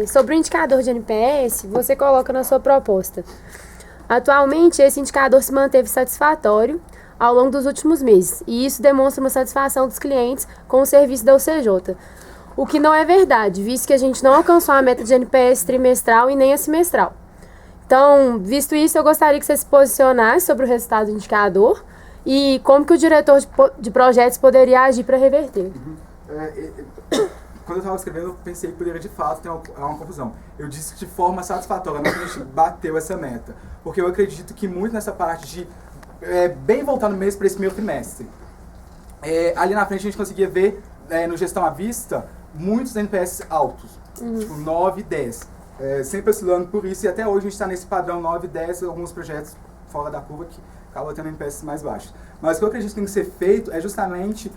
sobre o indicador de NPS, você coloca na sua proposta. Atualmente, esse indicador se manteve satisfatório ao longo dos últimos meses, e isso demonstra uma satisfação dos clientes com o serviço da UCJ. O que não é verdade, visto que a gente não alcançou a meta de NPS trimestral e nem a semestral. Então, visto isso, eu gostaria que você se posicionasse sobre o resultado do indicador e como que o diretor de projetos poderia agir para reverter. Quando eu estava escrevendo, eu pensei que poderia de fato ter uma confusão. Eu disse de forma satisfatória, não que a gente bateu essa meta. Porque eu acredito que muito nessa parte de bem voltado mesmo para esse primeiro trimestre. Ali na frente a gente conseguia ver, no gestão à vista, muitos NPS altos, tipo 9, 10. Sempre oscilando por isso, e até hoje a gente está nesse padrão 9, 10, alguns projetos fora da curva que acabam tendo NPS mais baixos. Mas o que eu acredito que tem que ser feito é justamente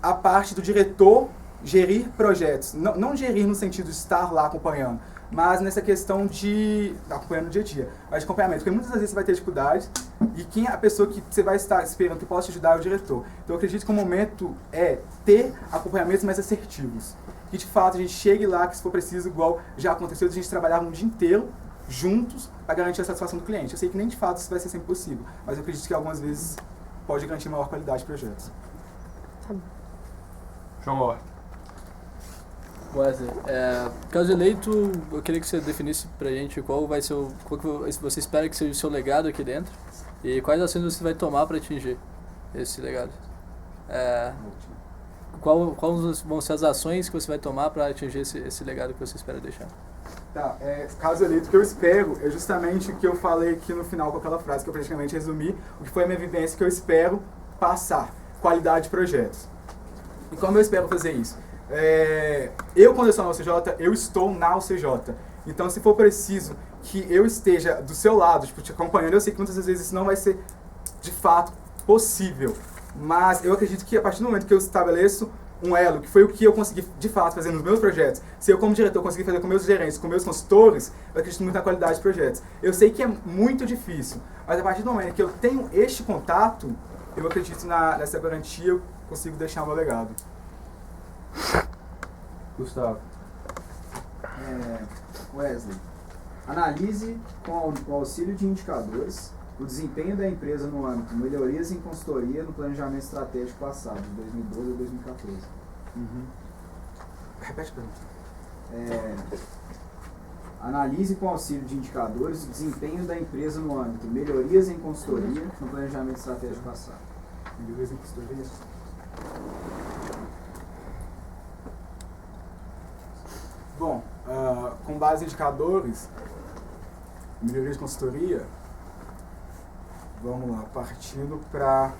a parte do diretor gerir projetos. Não gerir no sentido de estar lá acompanhando, mas nessa questão de acompanhando no dia a dia, mas de acompanhamento, porque muitas vezes você vai ter dificuldade e quem é a pessoa que você vai estar esperando que possa te ajudar é o diretor. Então eu acredito que o momento é ter acompanhamentos mais assertivos, que de fato a gente chegue lá, que se for preciso, igual já aconteceu, a gente trabalhar um dia inteiro juntos para garantir a satisfação do cliente. Eu sei que nem de fato isso vai ser sempre possível, mas eu acredito que algumas vezes pode garantir maior qualidade de projetos. João Horta. Wesley, caso eleito, eu queria que você definisse pra gente qual que você espera que seja o seu legado aqui dentro e quais ações você vai tomar para atingir esse legado. Quais vão ser as ações que você vai tomar para atingir esse legado que você espera deixar? Tá, caso eleito, o que eu espero é justamente o que eu falei aqui no final com aquela frase que eu praticamente resumi, o que foi a minha vivência que eu espero passar, qualidade de projetos. E como eu espero fazer isso? Quando eu estou na UCJ, eu estou na UCJ. Então, se for preciso que eu esteja do seu lado, tipo, te acompanhando, eu sei que muitas vezes isso não vai ser, de fato, possível. Mas eu acredito que a partir do momento que eu estabeleço um elo, que foi o que eu consegui, de fato, fazer nos meus projetos, se eu, como diretor, conseguir fazer com meus gerentes, com meus consultores, eu acredito muito na qualidade de projetos. Eu sei que é muito difícil, mas a partir do momento que eu tenho este contato, eu acredito nessa garantia, eu consigo deixar o meu legado. Gustavo. Wesley, analise com o auxílio de indicadores o desempenho da empresa no âmbito de melhorias em consultoria no planejamento estratégico passado, de 2012 a 2014. Repete para mim. Analise com auxílio de indicadores o desempenho da empresa no âmbito de melhorias em consultoria no planejamento estratégico passado. Melhorias em consultoria? Bom, com base em indicadores, melhoria de consultoria, vamos lá, partindo para...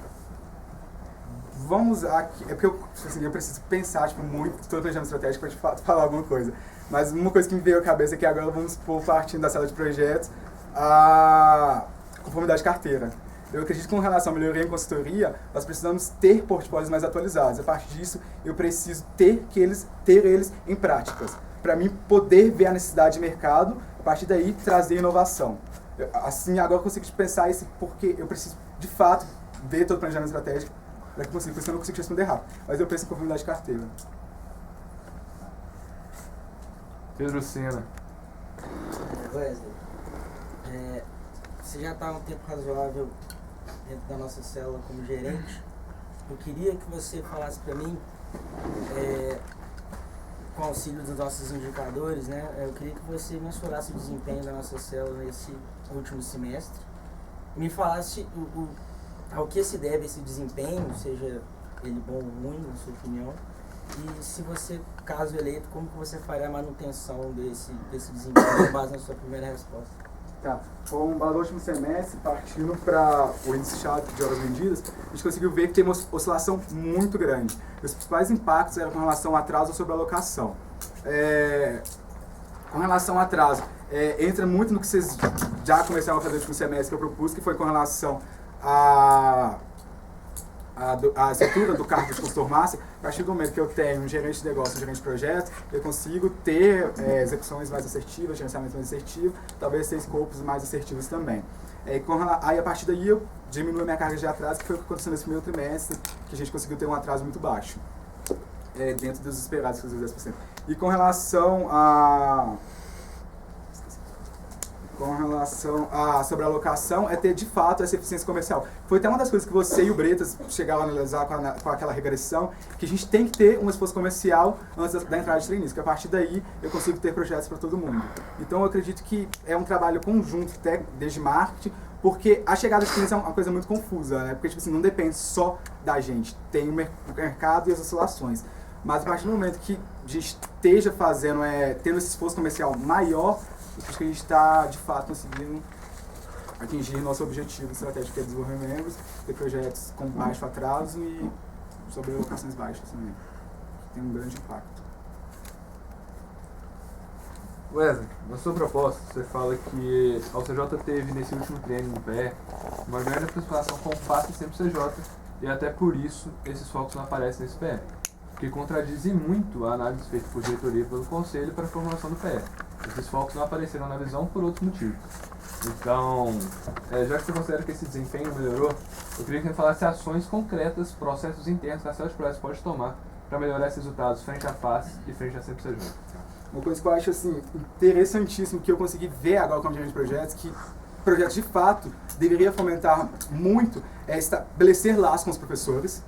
Vamos aqui, porque eu preciso pensar muito, estou planejando estratégico para te falar alguma coisa. Mas uma coisa que me veio à cabeça é que agora vamos pôr, partindo da sala de projetos, a conformidade de carteira. Eu acredito que com relação à melhoria em consultoria, nós precisamos ter portfólios mais atualizados. A partir disso, eu preciso ter eles em práticas, para mim poder ver a necessidade de mercado, a partir daí trazer inovação. Assim, agora eu consigo pensar isso porque eu preciso, de fato, ver todo o planejamento estratégico para que eu consiga, porque senão eu não consigo responder rápido. Mas eu penso em conformidade de carteira. Pedro Sena. Wesley, você já está há um tempo razoável dentro da nossa célula como gerente. Eu queria que você falasse para mim, com auxílio dos nossos indicadores, né? Eu queria que você mensurasse o desempenho da nossa célula nesse último semestre. Me falasse ao que se deve esse desempenho, seja ele bom ou ruim, na sua opinião? E se você, caso eleito, como que você faria a manutenção desse desempenho com base na sua primeira resposta? Tá. Com o último semestre, partindo para o índice chato de horas vendidas, a gente conseguiu ver que tem uma oscilação muito grande. Os principais impactos eram com relação ao atraso ou sobrealocação. Com relação ao atraso, entra muito no que vocês já começaram a fazer no último semestre, que eu propus, que foi com relação a estrutura do cargo de consultor master. A partir do momento que eu tenho um gerente de negócio, um gerente de projeto, eu consigo ter execuções mais assertivas, gerenciamento mais assertivo, talvez ter escopos mais assertivos também. Aí a partir daí eu diminuo a minha carga de atraso, que foi o que aconteceu nesse primeiro trimestre, que a gente conseguiu ter um atraso muito baixo, dentro dos esperados, que os 10%. E com relação à sobrealocação, é ter de fato essa eficiência comercial. Foi até uma das coisas que você e o Bretas chegaram a analisar com aquela regressão, que a gente tem que ter um esforço comercial antes da entrada de trainees, que a partir daí eu consigo ter projetos para todo mundo. Então eu acredito que é um trabalho conjunto, desde marketing, porque a chegada de trainees é uma coisa muito confusa, né? Porque tipo assim, não depende só da gente, tem o mercado e as oscilações. Mas a partir do momento que a gente esteja tendo esse esforço comercial maior, eu acho que a gente está, de fato, conseguindo atingir nosso objetivo estratégico, que é desenvolver membros, ter projetos com baixo atraso e sobre locações baixas também, que tem um grande impacto. Wesley, na sua proposta, você fala que a UCJ teve, nesse último treino no PE, uma grande aproximação com o FAC e sempre CJ, e até por isso esses focos não aparecem nesse PE, que contradizem muito a análise feita por diretoria e pelo conselho para a formulação do PE. Esses focos não apareceram na visão por outros motivos. Então, já que você considera que esse desempenho melhorou, eu queria que você falasse ações concretas, processos internos que a Célula de Projetos pode tomar para melhorar esses resultados frente à FACE e frente à CJ. Uma coisa que eu acho assim, interessantíssimo, que eu consegui ver agora como gerente de projetos, que projetos de fato deveria fomentar muito, é estabelecer laços com os professores.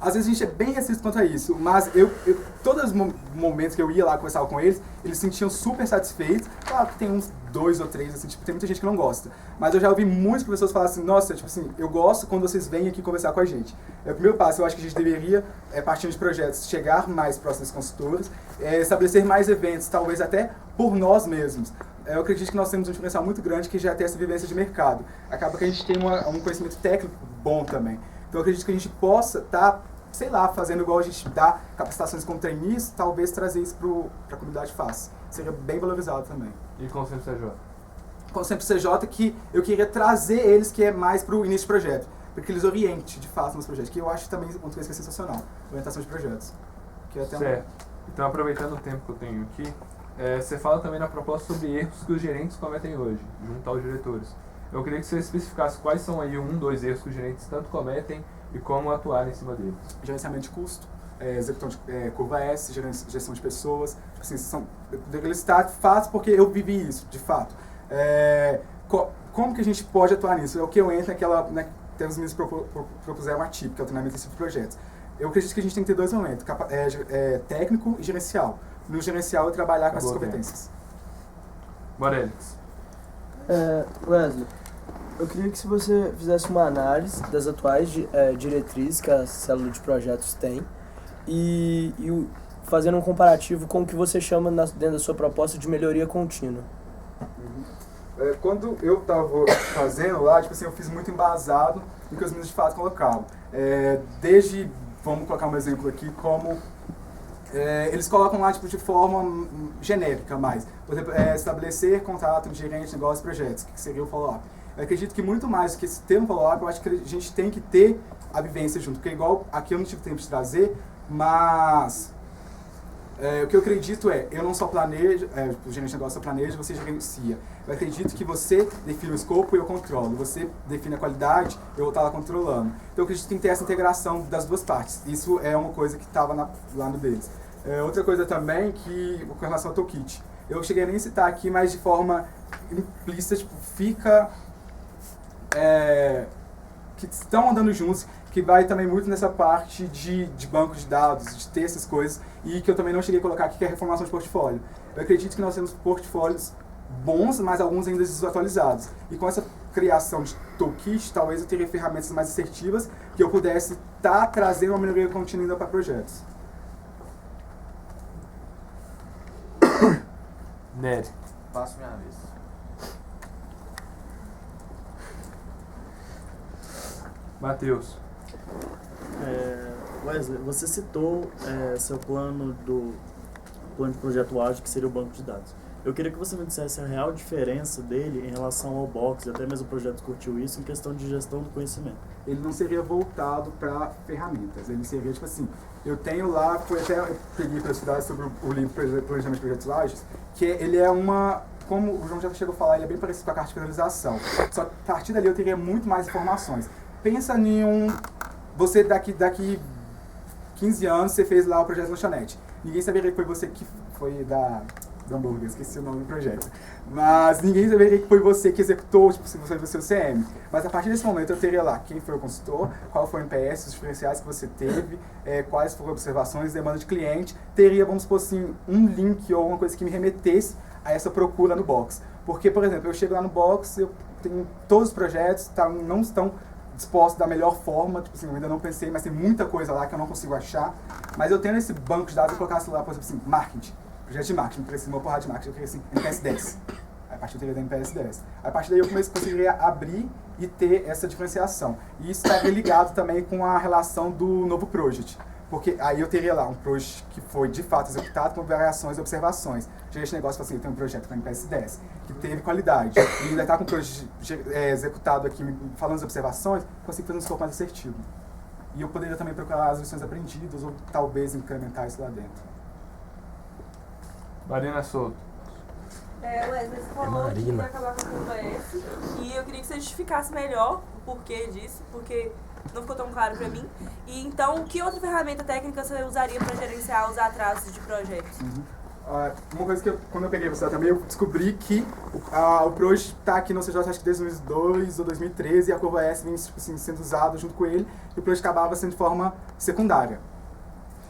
Às vezes a gente é bem restrito quanto a isso, mas todos os momentos que eu ia lá conversar com eles, eles se sentiam super satisfeitos. Claro que tem uns 2 ou 3, assim, tipo, tem muita gente que não gosta. Mas eu já ouvi muitas pessoas falar assim, nossa, tipo assim, eu gosto quando vocês vêm aqui conversar com a gente. É o primeiro passo. Eu acho que a gente deveria, partindo de projetos, chegar mais próximos dos consultores, estabelecer mais eventos, talvez até por nós mesmos. Eu acredito que nós temos um diferencial muito grande, que já tem essa vivência de mercado. Acaba que a gente tem um conhecimento técnico bom também. Então eu acredito que a gente possa estar, sei lá, fazendo igual a gente dá capacitações como trainees, talvez trazer isso para a comunidade FACE. Seria bem valorizado também. E com o Sempre CJ? Com o Sempre CJ, que eu queria trazer eles, que é mais para o início de projeto, para que eles orientem de fato nos projetos, que eu acho também uma coisa que é sensacional, orientação de projetos. Que é até certo. Então, aproveitando o tempo que eu tenho aqui, você fala também na proposta sobre erros que os gerentes cometem hoje, junto aos diretores. Eu queria que você especificasse quais são aí 1, 2 erros que os gerentes tanto cometem e como atuar em cima deles. Gerenciamento de custo, execução de curva S, gestão de pessoas. Assim, eu poderia listar fácil porque eu vivi isso, de fato. Como que a gente pode atuar nisso? É o que eu entro naquela... Até os meninos propuseram a TIP, que é o treinamento intensivo de projetos. Eu acredito que a gente tem que ter 2 momentos, técnico e gerencial. No gerencial, eu trabalhar com essas competências. Morelix. Wesley, eu queria que você fizesse uma análise das atuais diretrizes que a célula de projetos tem e fazendo um comparativo com o que você chama dentro da sua proposta de melhoria contínua. Quando eu estava fazendo lá, tipo assim, eu fiz muito embasado no que os meninos de fato colocavam. Desde, vamos colocar um exemplo aqui, como eles colocam lá tipo, de forma genérica mais. Por exemplo, estabelecer contato de gerente, negócios e projetos, que seria o follow-up. Eu acredito que muito mais do que ter um follow-up, eu acho que a gente tem que ter a vivência junto. Porque igual aqui eu não tive tempo de trazer, mas o que eu acredito eu não só planejo, o gerente de negócio só planeja, você gerencia. Eu acredito que você define o escopo e eu controlo. Você define a qualidade, eu vou estar lá controlando. Então eu acredito que tem que ter essa integração das duas partes. Isso é uma coisa que estava lá no deles. Outra coisa também, com relação ao toolkit. Eu cheguei a nem citar aqui, mas de forma implícita, tipo, fica... que estão andando juntos, que vai também muito nessa parte de banco de dados, de ter essas coisas, e que eu também não cheguei a colocar aqui, que é a reformulação de portfólio. Eu acredito que nós temos portfólios bons, mas alguns ainda desatualizados. E com essa criação de toolkit, talvez eu teria ferramentas mais assertivas que eu pudesse estar trazendo uma melhoria contínua para projetos. Nery. Passo minha vez. Matheus. Wesley, você citou seu plano de projeto ágil, que seria o banco de dados. Eu queria que você me dissesse a real diferença dele em relação ao Box, e até mesmo o projeto curtiu isso, em questão de gestão do conhecimento. Ele não seria voltado para ferramentas, ele seria tipo assim, eu tenho lá, eu peguei para estudar sobre o livro Planejamento de Projetos Ágeis, que ele é uma, como o João já chegou a falar, ele é bem parecido com a carta de finalização, só que a partir dali eu teria muito mais informações. Pensa em você daqui 15 anos, você fez lá o projeto Lanchonete, ninguém saberia que foi você que foi do hambúrguer, esqueci o nome do projeto. Mas ninguém saberia que foi você que executou, tipo, se você foi o seu CM. Mas a partir desse momento eu teria lá quem foi o consultor, qual foi o NPS, os diferenciais que você teve, quais foram as observações, demanda de cliente. Teria, vamos supor assim, um link ou uma coisa que me remetesse a essa procura no Box. Porque, por exemplo, eu chego lá no Box, eu tenho todos os projetos, não estão dispostos da melhor forma, tipo assim, eu ainda não pensei, mas tem muita coisa lá que eu não consigo achar. Mas eu tendo esse banco de dados, eu colocasse lá, por exemplo, assim, marketing. Projeto de marketing, eu queria assim, uma porrada de marketing, eu queria assim, NPS 10. Aí, a partir eu teria da NPS 10. Aí, a partir daí eu conseguiria abrir e ter essa diferenciação. E isso estaria ligado também com a relação do novo project. Porque aí eu teria lá um project que foi de fato executado com variações e observações. Já esse negócio assim, eu tenho um projeto com NPS 10, que teve qualidade. E ainda está com o project executado aqui, falando as observações, consigo fazer um escopo mais assertivo. E eu poderia também procurar as lições aprendidas ou talvez incrementar isso lá dentro. Marina Souto. Wesley, você falou que ia acabar com a curva S e eu queria que você justificasse melhor o porquê disso, porque não ficou tão claro pra mim. E então, que outra ferramenta técnica você usaria para gerenciar os atrasos de projetos? Uma coisa que quando eu peguei você também, eu descobri que o Project está aqui no CJ, acho que desde 2002 ou 2013, e a curva S vem tipo assim, sendo usada junto com ele, e o Project acabava sendo de forma secundária.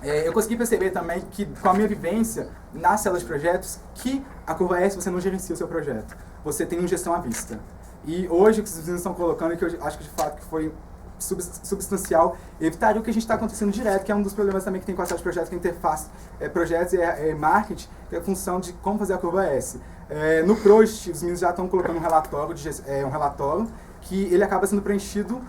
Eu consegui perceber também que, com a minha vivência nas células de projetos, que a curva S você não gerencia o seu projeto. Você tem uma gestão à vista. E hoje o que os meninos estão colocando, e que eu acho que de fato que foi substancial, evitaria o que a gente está acontecendo direto, que é um dos problemas também que tem com a célula de projetos, que é a interface projetos e marketing, que é a função de como fazer a curva S. No Project, os meninos já estão colocando um relatório que ele acaba sendo preenchido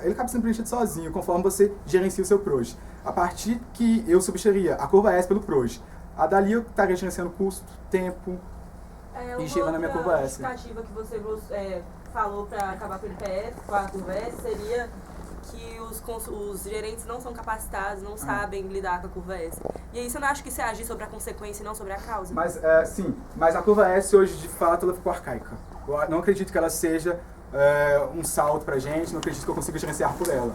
ele acaba sendo preenchido sozinho, conforme você gerencia o seu Project. A partir que eu substituiria a curva S pelo Project, a dali eu estaria gerenciando custo, tempo e chegando na minha curva S. A justificativa que você falou para acabar com o NPS, com a curva S, seria que os gerentes não são capacitados, não sabem lidar com a curva S. E aí você não acha que você agir sobre a consequência e não sobre a causa? Mas, sim, mas a curva S hoje, de fato, ela ficou arcaica. Eu não acredito que ela seja um salto pra gente, não acredito que eu consiga gerenciar por ela.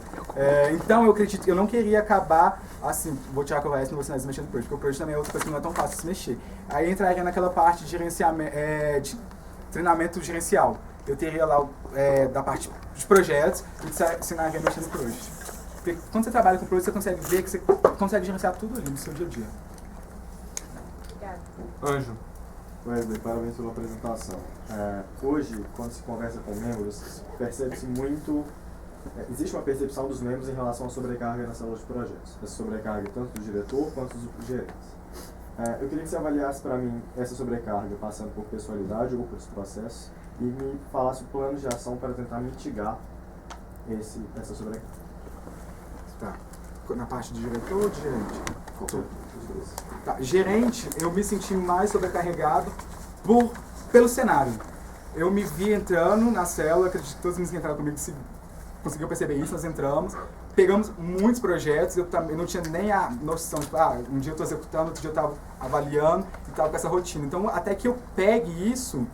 Então eu não queria acabar assim, vou tirar a curva S e não vou ensinar a mexer no Project, porque o Project também é outra coisa que não é tão fácil de se mexer. Aí entraria naquela parte de gerenciamento, de treinamento gerencial. Eu teria lá da parte de projetos e ensinaria a mexer no Project. Porque quando você trabalha com o Project, você consegue ver que você consegue gerenciar tudo ali no seu dia a dia. Obrigada. Anjo. Wesley, parabéns pela apresentação. Hoje, quando se conversa com membros, percebe-se muito... existe uma percepção dos membros em relação à sobrecarga nas salas de projetos. Essa sobrecarga tanto do diretor quanto dos gerentes. Eu queria que você avaliasse para mim essa sobrecarga, passando por pessoalidade ou por esse processo, e me falasse o plano de ação para tentar mitigar essa sobrecarga. Tá. Na parte de diretor ou de gerente? Os dois. Tá. Gerente, eu me senti mais sobrecarregado pelo cenário. Eu me vi entrando na célula, acredito que todos os meninos que entraram comigo conseguiram perceber isso, nós entramos, pegamos muitos projetos, eu não tinha nem a noção de, um dia eu estou executando, outro dia eu estava avaliando e estava com essa rotina. Então, até que eu pegue isso,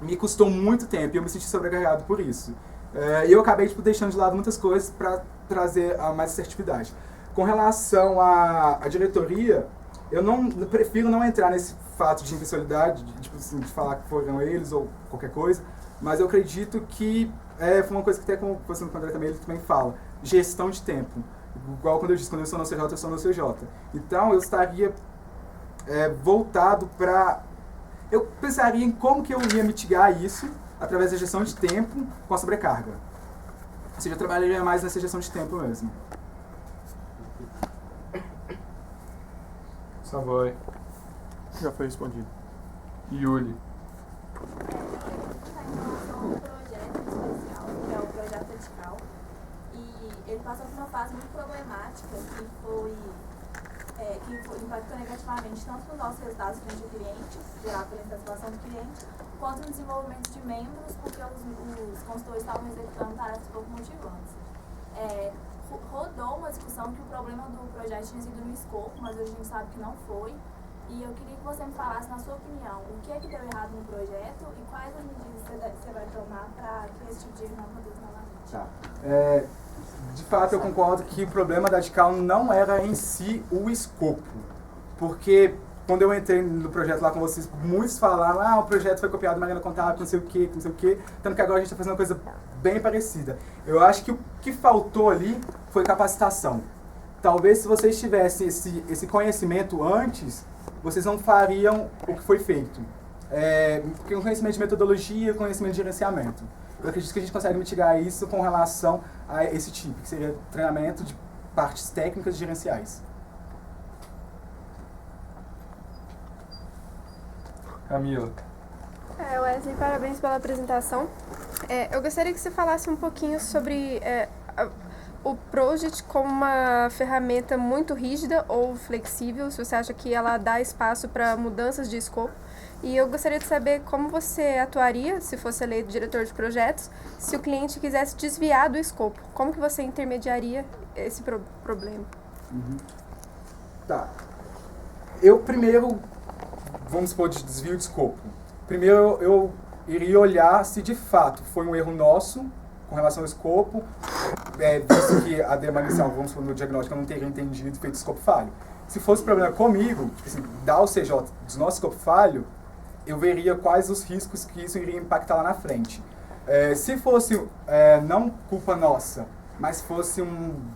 me custou muito tempo e eu me senti sobrecarregado por isso. E eu acabei deixando de lado muitas coisas para trazer mais assertividade. Com relação à diretoria, eu prefiro não entrar nesse fato de impessoalidade, de falar que foram eles ou qualquer coisa, mas eu acredito que foi uma coisa que até com o André também, ele também fala, gestão de tempo. Igual quando eu disse, quando eu sou no CJ, eu sou no CJ. Então eu estaria voltado para... Eu pensaria em como que eu ia mitigar isso, através da gestão de tempo com a sobrecarga. Ou seja, eu trabalharia mais nessa gestão de tempo mesmo. Savoy. Já foi respondido. Yuli. Um projeto especial, que é o projeto Edical, e ele passou por uma fase muito problemática que impactou negativamente tanto nos nossos resultados frente ao cliente, gerado pela insatisfação do cliente, quanto no desenvolvimento de membros, porque os consultores estavam executando tarefas pouco motivantes. Rodou uma discussão que o problema do projeto tinha sido no escopo, mas hoje a gente sabe que não foi. E eu queria que você me falasse, na sua opinião, o que é que deu errado no projeto e quais as medidas você vai tomar para que esse tipo de erro não aconteça novamente. Tá. De fato, eu concordo que o problema da Edical não era em si o escopo. Porque quando eu entrei no projeto lá com vocês, muitos falaram, o projeto foi copiado de maneira contábil, não sei o quê, tanto que agora a gente está fazendo uma coisa bem parecida. Eu acho que o que faltou ali foi capacitação. Talvez se vocês tivessem esse conhecimento antes, vocês não fariam o que foi feito. Porque o conhecimento de metodologia, o conhecimento de gerenciamento. Eu acredito que a gente consegue mitigar isso com relação a esse tipo, que seria treinamento de partes técnicas e gerenciais. Camila. Wesley, parabéns pela apresentação. Eu gostaria que você falasse um pouquinho sobre o Project como uma ferramenta muito rígida ou flexível, se você acha que ela dá espaço para mudanças de escopo. E eu gostaria de saber como você atuaria, se fosse eleito diretor de projetos, se o cliente quisesse desviar do escopo. Como que você intermediaria esse problema? Tá. Eu primeiro, vamos supor, de desvio de escopo. Primeiro eu iria olhar se de fato foi um erro nosso com relação ao escopo, visto que a demanda inicial, vamos supor, no diagnóstico eu não teria entendido, feito escopo falho. Se fosse problema comigo, tipo assim, da OCJ, do nosso escopo falho, eu veria quais os riscos que isso iria impactar lá na frente. Se fosse não culpa nossa, mas fosse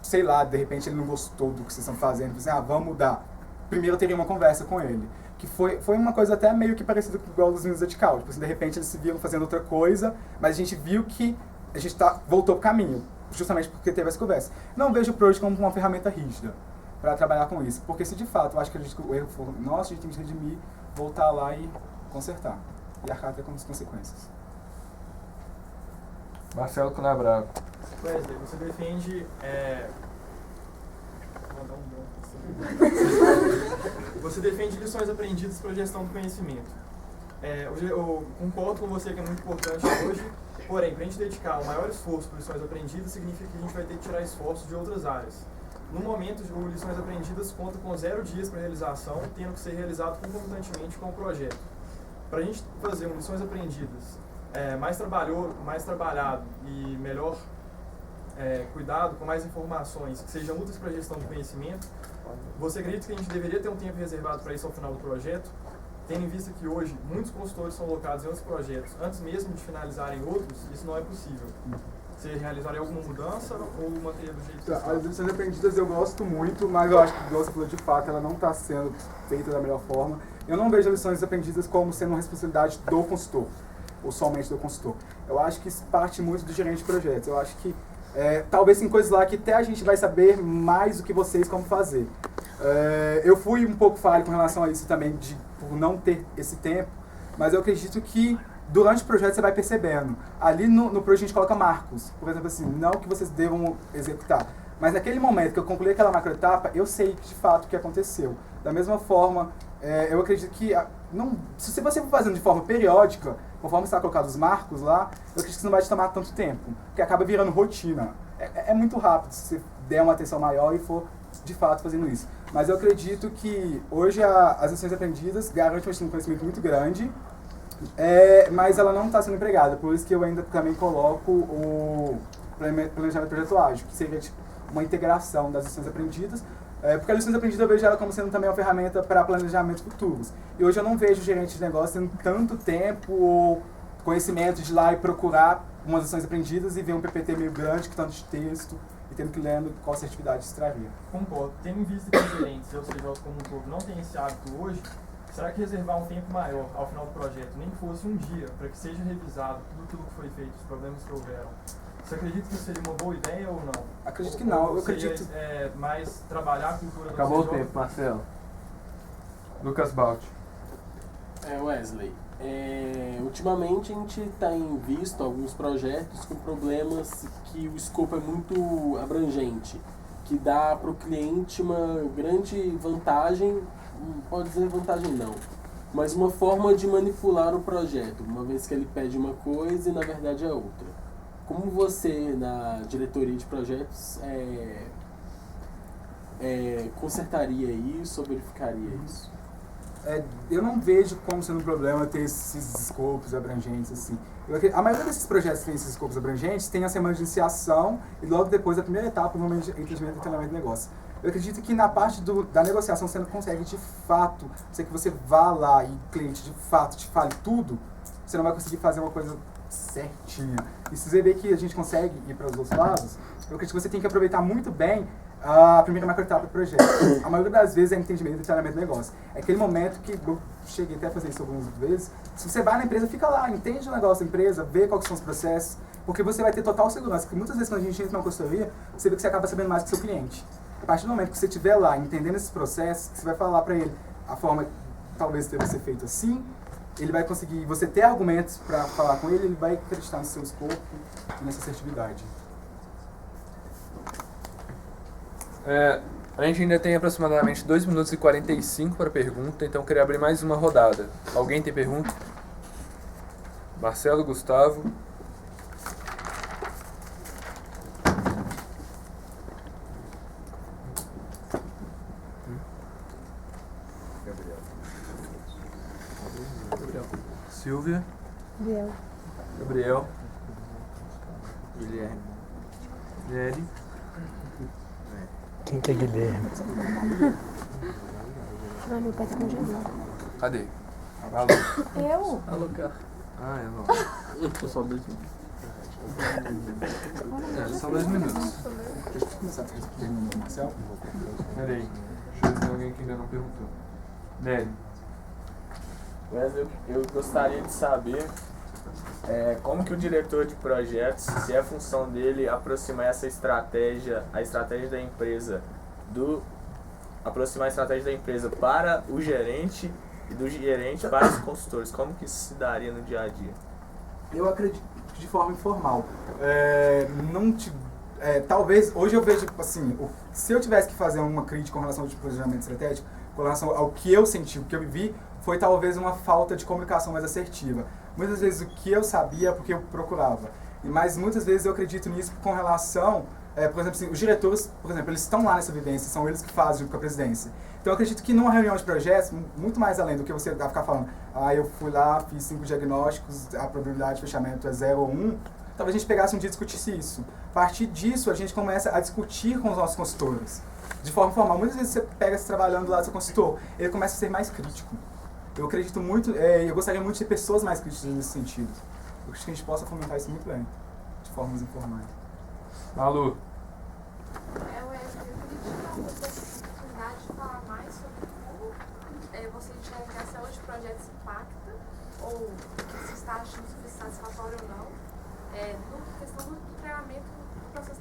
sei lá, de repente ele não gostou do que vocês estão fazendo, assim, vamos mudar. Primeiro eu teria uma conversa com ele. Que foi uma coisa até meio que parecida com igual dos meninos da Edical. Tipo assim, de repente eles se viram fazendo outra coisa, mas a gente viu que a gente voltou pro caminho, justamente porque teve essa conversa. Não vejo o Project como uma ferramenta rígida para trabalhar com isso, porque se de fato eu acho que o erro for nosso, a gente tem que redimir, voltar lá e consertar. E arcar até com as consequências. Marcelo Canabravo. Wesley, você defende... Você defende lições aprendidas para a gestão do conhecimento. Eu concordo com você que é muito importante hoje, porém, para a gente dedicar o maior esforço para lições aprendidas, significa que a gente vai ter que tirar esforços de outras áreas. No momento, o Lições Aprendidas conta com 0 dias para realização, tendo que ser realizado concomitantemente com o projeto. Para a gente fazer um Lições Aprendidas mais trabalhado e melhor cuidado, com mais informações, que sejam úteis para a gestão do conhecimento, você acredita que a gente deveria ter um tempo reservado para isso ao final do projeto, tendo em vista que hoje muitos consultores são alocados em outros projetos, antes mesmo de finalizarem outros, isso não é possível. Você realizaria alguma mudança ou manter do jeito que está? As lições aprendidas eu gosto muito, mas eu acho que, igual você falou, de fato, ela não está sendo feita da melhor forma. Eu não vejo as lições aprendidas como sendo uma responsabilidade do consultor, ou somente do consultor. Eu acho que isso parte muito do gerente de projetos. Eu acho que talvez tem coisas lá que até a gente vai saber mais do que vocês como fazer. Eu fui um pouco falho com relação a isso também, por não ter esse tempo, mas eu acredito que durante o projeto você vai percebendo. Ali no projeto a gente coloca marcos, por exemplo assim, não que vocês devam executar, mas naquele momento que eu concluí aquela macroetapa, eu sei de fato o que aconteceu. Da mesma forma, eu acredito que, se você for fazendo de forma periódica, conforme está colocado os marcos lá, eu acredito que não vai te tomar tanto tempo, porque acaba virando rotina. É muito rápido se você der uma atenção maior e for de fato fazendo isso. Mas eu acredito que hoje as lições aprendidas garantem um conhecimento muito grande, mas ela não está sendo empregada, por isso que eu ainda também coloco o planejamento projeto ágil, que seria tipo, uma integração das lições aprendidas, porque as lições aprendidas eu vejo ela como sendo também uma ferramenta para planejamentos futuros. E hoje eu não vejo gerente de negócio tendo tanto tempo ou conhecimento de ir lá e procurar umas lições aprendidas e ver um PPT meio grande, que tanto de texto, e tendo que lendo qual assertividade extrair. Concordo. Tendo em vista que os gerentes, ou seja, como um todo, não tem esse hábito hoje, será que reservar um tempo maior ao final do projeto, nem que fosse um dia, para que seja revisado tudo que foi feito, os problemas que houveram, você acredita que isso seria uma boa ideia ou não? Acredito que não, eu seria, acredito... mais trabalhar a cultura do Acabou o CJ? tempo, Marcelo. Lucas Balt. Wesley, ultimamente a gente tem visto alguns projetos com problemas que o escopo é muito abrangente, que dá para o cliente uma grande vantagem, pode dizer vantagem não, mas uma forma de manipular o projeto, uma vez que ele pede uma coisa e na verdade é outra. Como você, na diretoria de projetos, consertaria isso ou verificaria isso? Eu não vejo como sendo um problema ter esses escopos abrangentes, assim. A maioria desses projetos que tem esses escopos abrangentes tem a semana de iniciação e logo depois a primeira etapa, normalmente, entendimento e treinamento de negócio. Eu acredito que na parte da negociação você não consegue de fato, sei que você vá lá e o cliente de fato te fale tudo, você não vai conseguir fazer uma coisa certinha. E se você ver que a gente consegue ir para os outros lados, eu acredito que você tem que aproveitar muito bem a primeira macroetapa do projeto. A maioria das vezes é entendimento e treinamento do negócio. É aquele momento que eu cheguei até a fazer isso algumas vezes. Se você vai na empresa, fica lá, entende o negócio da empresa, vê quais são os processos, porque você vai ter total segurança. Porque muitas vezes quando a gente entra na consultoria, você vê que você acaba sabendo mais que seu cliente. A partir do momento que você estiver lá, entendendo esses processos, você vai falar para ele a forma talvez deva ser feito assim, ele vai conseguir, você ter argumentos para falar com ele, ele vai acreditar no seu escopo e nessa assertividade. A gente ainda tem aproximadamente 2 minutos e 45 para pergunta, então eu queria abrir mais uma rodada. Alguém tem pergunta? Marcelo, Gustavo. Silvia. Gabriel. Guilherme. Nery. Quem que é Guilherme? Ah, meu pai tá congelado. Cadê? Alô. Eu? Alô, cara. Ah, é bom. Só 2 minutos. Só 2 minutos. Deixa eu começar a pergunta do Marcelo. Peraí. Deixa eu ver se tem alguém que ainda não perguntou. Nery. Wesley, eu gostaria de saber como que o diretor de projetos, se é a função dele aproximar essa estratégia, a estratégia da empresa, aproximar a estratégia da empresa para o gerente e do gerente para os consultores. Como que isso se daria no dia a dia? Eu acredito de forma informal. Talvez, hoje eu vejo, assim, se eu tivesse que fazer uma crítica com relação ao planejamento estratégico, com relação ao que eu senti, o que eu vivi, foi talvez uma falta de comunicação mais assertiva. Muitas vezes o que eu sabia é porque eu procurava. Mas muitas vezes eu acredito nisso com relação, por exemplo, assim, os diretores, por exemplo, eles estão lá nessa vivência, são eles que fazem junto com a presidência. Então eu acredito que numa reunião de projetos, muito mais além do que você ficar falando, eu fui lá, fiz 5 diagnósticos, a probabilidade de fechamento é 0 ou 1, talvez a gente pegasse um dia e discutisse isso. A partir disso, a gente começa a discutir com os nossos consultores. De forma formal, muitas vezes você pega se trabalhando lá do seu consultor, ele começa a ser mais crítico. Eu acredito muito, eu gostaria muito de ter pessoas mais críticas nesse sentido. Eu acho que a gente possa fomentar isso muito bem, de formas informais. Malu. Eu queria te dar uma oportunidade de falar mais sobre como você enxerga que a célula de projetos impacta, ou se está achando que isso é satisfatório ou não, na questão do treinamento do processo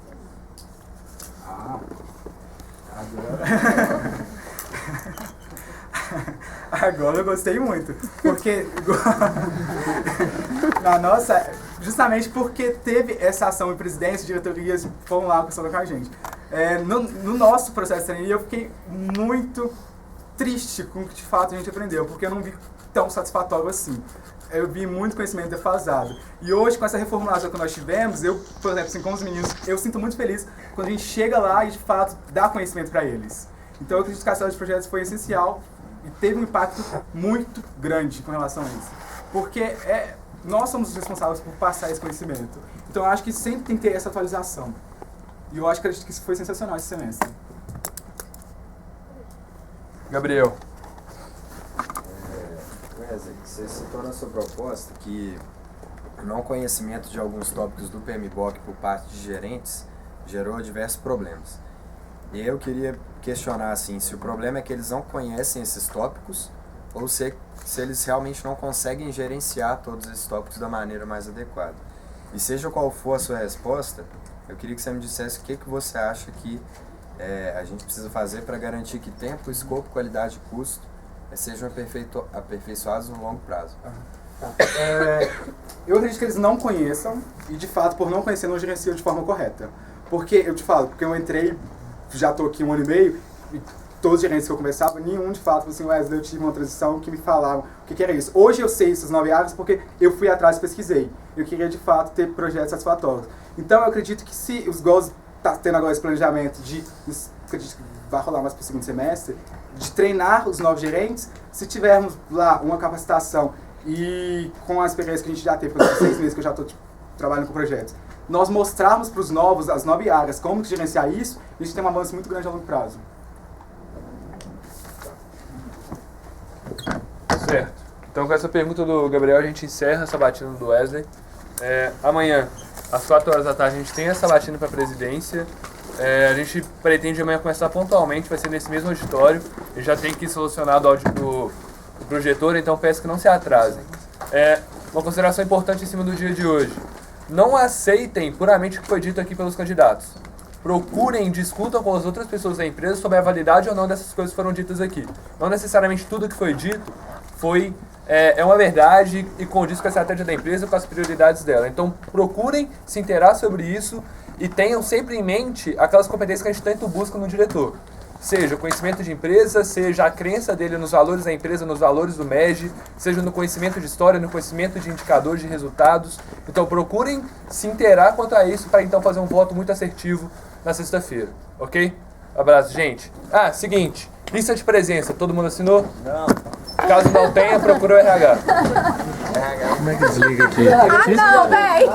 Agora eu gostei muito, porque justamente porque teve essa ação em presidência, diretorias foram lá conversando com a gente. No nosso processo de treinamento eu fiquei muito triste com o que de fato a gente aprendeu, porque eu não vi tão satisfatório assim. Eu vi muito conhecimento defasado. E hoje, com essa reformulação que nós tivemos, eu, por exemplo, assim, com os meninos, eu sinto muito feliz quando a gente chega lá e de fato dá conhecimento para eles. Então eu acredito que a célula de projetos foi essencial e teve um impacto muito grande com relação a isso. Porque nós somos os responsáveis por passar esse conhecimento. Então eu acho que sempre tem que ter essa atualização. E eu acredito que isso foi sensacional esse semestre. Gabriel. Wesley, você citou na sua proposta que o não conhecimento de alguns tópicos do PMBOK por parte de gerentes gerou diversos problemas. E eu queria questionar assim, se o problema é que eles não conhecem esses tópicos ou se eles realmente não conseguem gerenciar todos esses tópicos da maneira mais adequada. E seja qual for a sua resposta, eu queria que você me dissesse o que você acha que a gente precisa fazer para garantir que tempo, escopo, qualidade e custo sejam aperfeiçoados no longo prazo. Eu acredito que eles não conheçam e, de fato, por não conhecer, não gerenciam de forma correta. Porque, eu te falo, porque eu entrei, já estou aqui 1 ano e meio, e todos os gerentes que eu conversava, nenhum, de fato, assim, Wesley, eu tive uma transição que me falavam o que era isso. Hoje eu sei essas 9 áreas porque eu fui atrás e pesquisei. Eu queria, de fato, ter projetos satisfatórios. Então, eu acredito que se os gols tá tendo agora esse planejamento acredito que vai rolar mais para o segundo semestre, de treinar os novos gerentes, se tivermos lá uma capacitação e com a experiência que a gente já teve, por exemplo, 6 meses que eu já estou trabalhando com projetos, nós mostrarmos para os novos, as 9 áreas, como gerenciar isso, a gente tem um avanço muito grande a longo prazo. Certo. Então, com essa pergunta do Gabriel, a gente encerra a sabatina do Wesley. Amanhã, às 4 horas da tarde, a gente tem a sabatina para a presidência. A gente pretende amanhã começar pontualmente, vai ser nesse mesmo auditório. E já tem que solucionar o projetor, então peço que não se atrasem. Uma consideração importante em cima do dia de hoje. Não aceitem puramente o que foi dito aqui pelos candidatos. Procurem, discutam com as outras pessoas da empresa sobre a validade ou não dessas coisas que foram ditas aqui. Não necessariamente tudo que foi dito é uma verdade e condiz com a estratégia da empresa, com as prioridades dela. Então procurem se inteirar sobre isso e tenham sempre em mente aquelas competências que a gente tanto busca no diretor. Seja o conhecimento de empresa, seja a crença dele nos valores da empresa, nos valores do MEG, seja no conhecimento de história, no conhecimento de indicadores de resultados. Então procurem se inteirar quanto a isso para então fazer um voto muito assertivo na sexta-feira, ok? Abraço, gente. Seguinte, lista de presença, todo mundo assinou? Não. Caso não tenha, procura o RH. Como é que desliga aqui? Não, véi!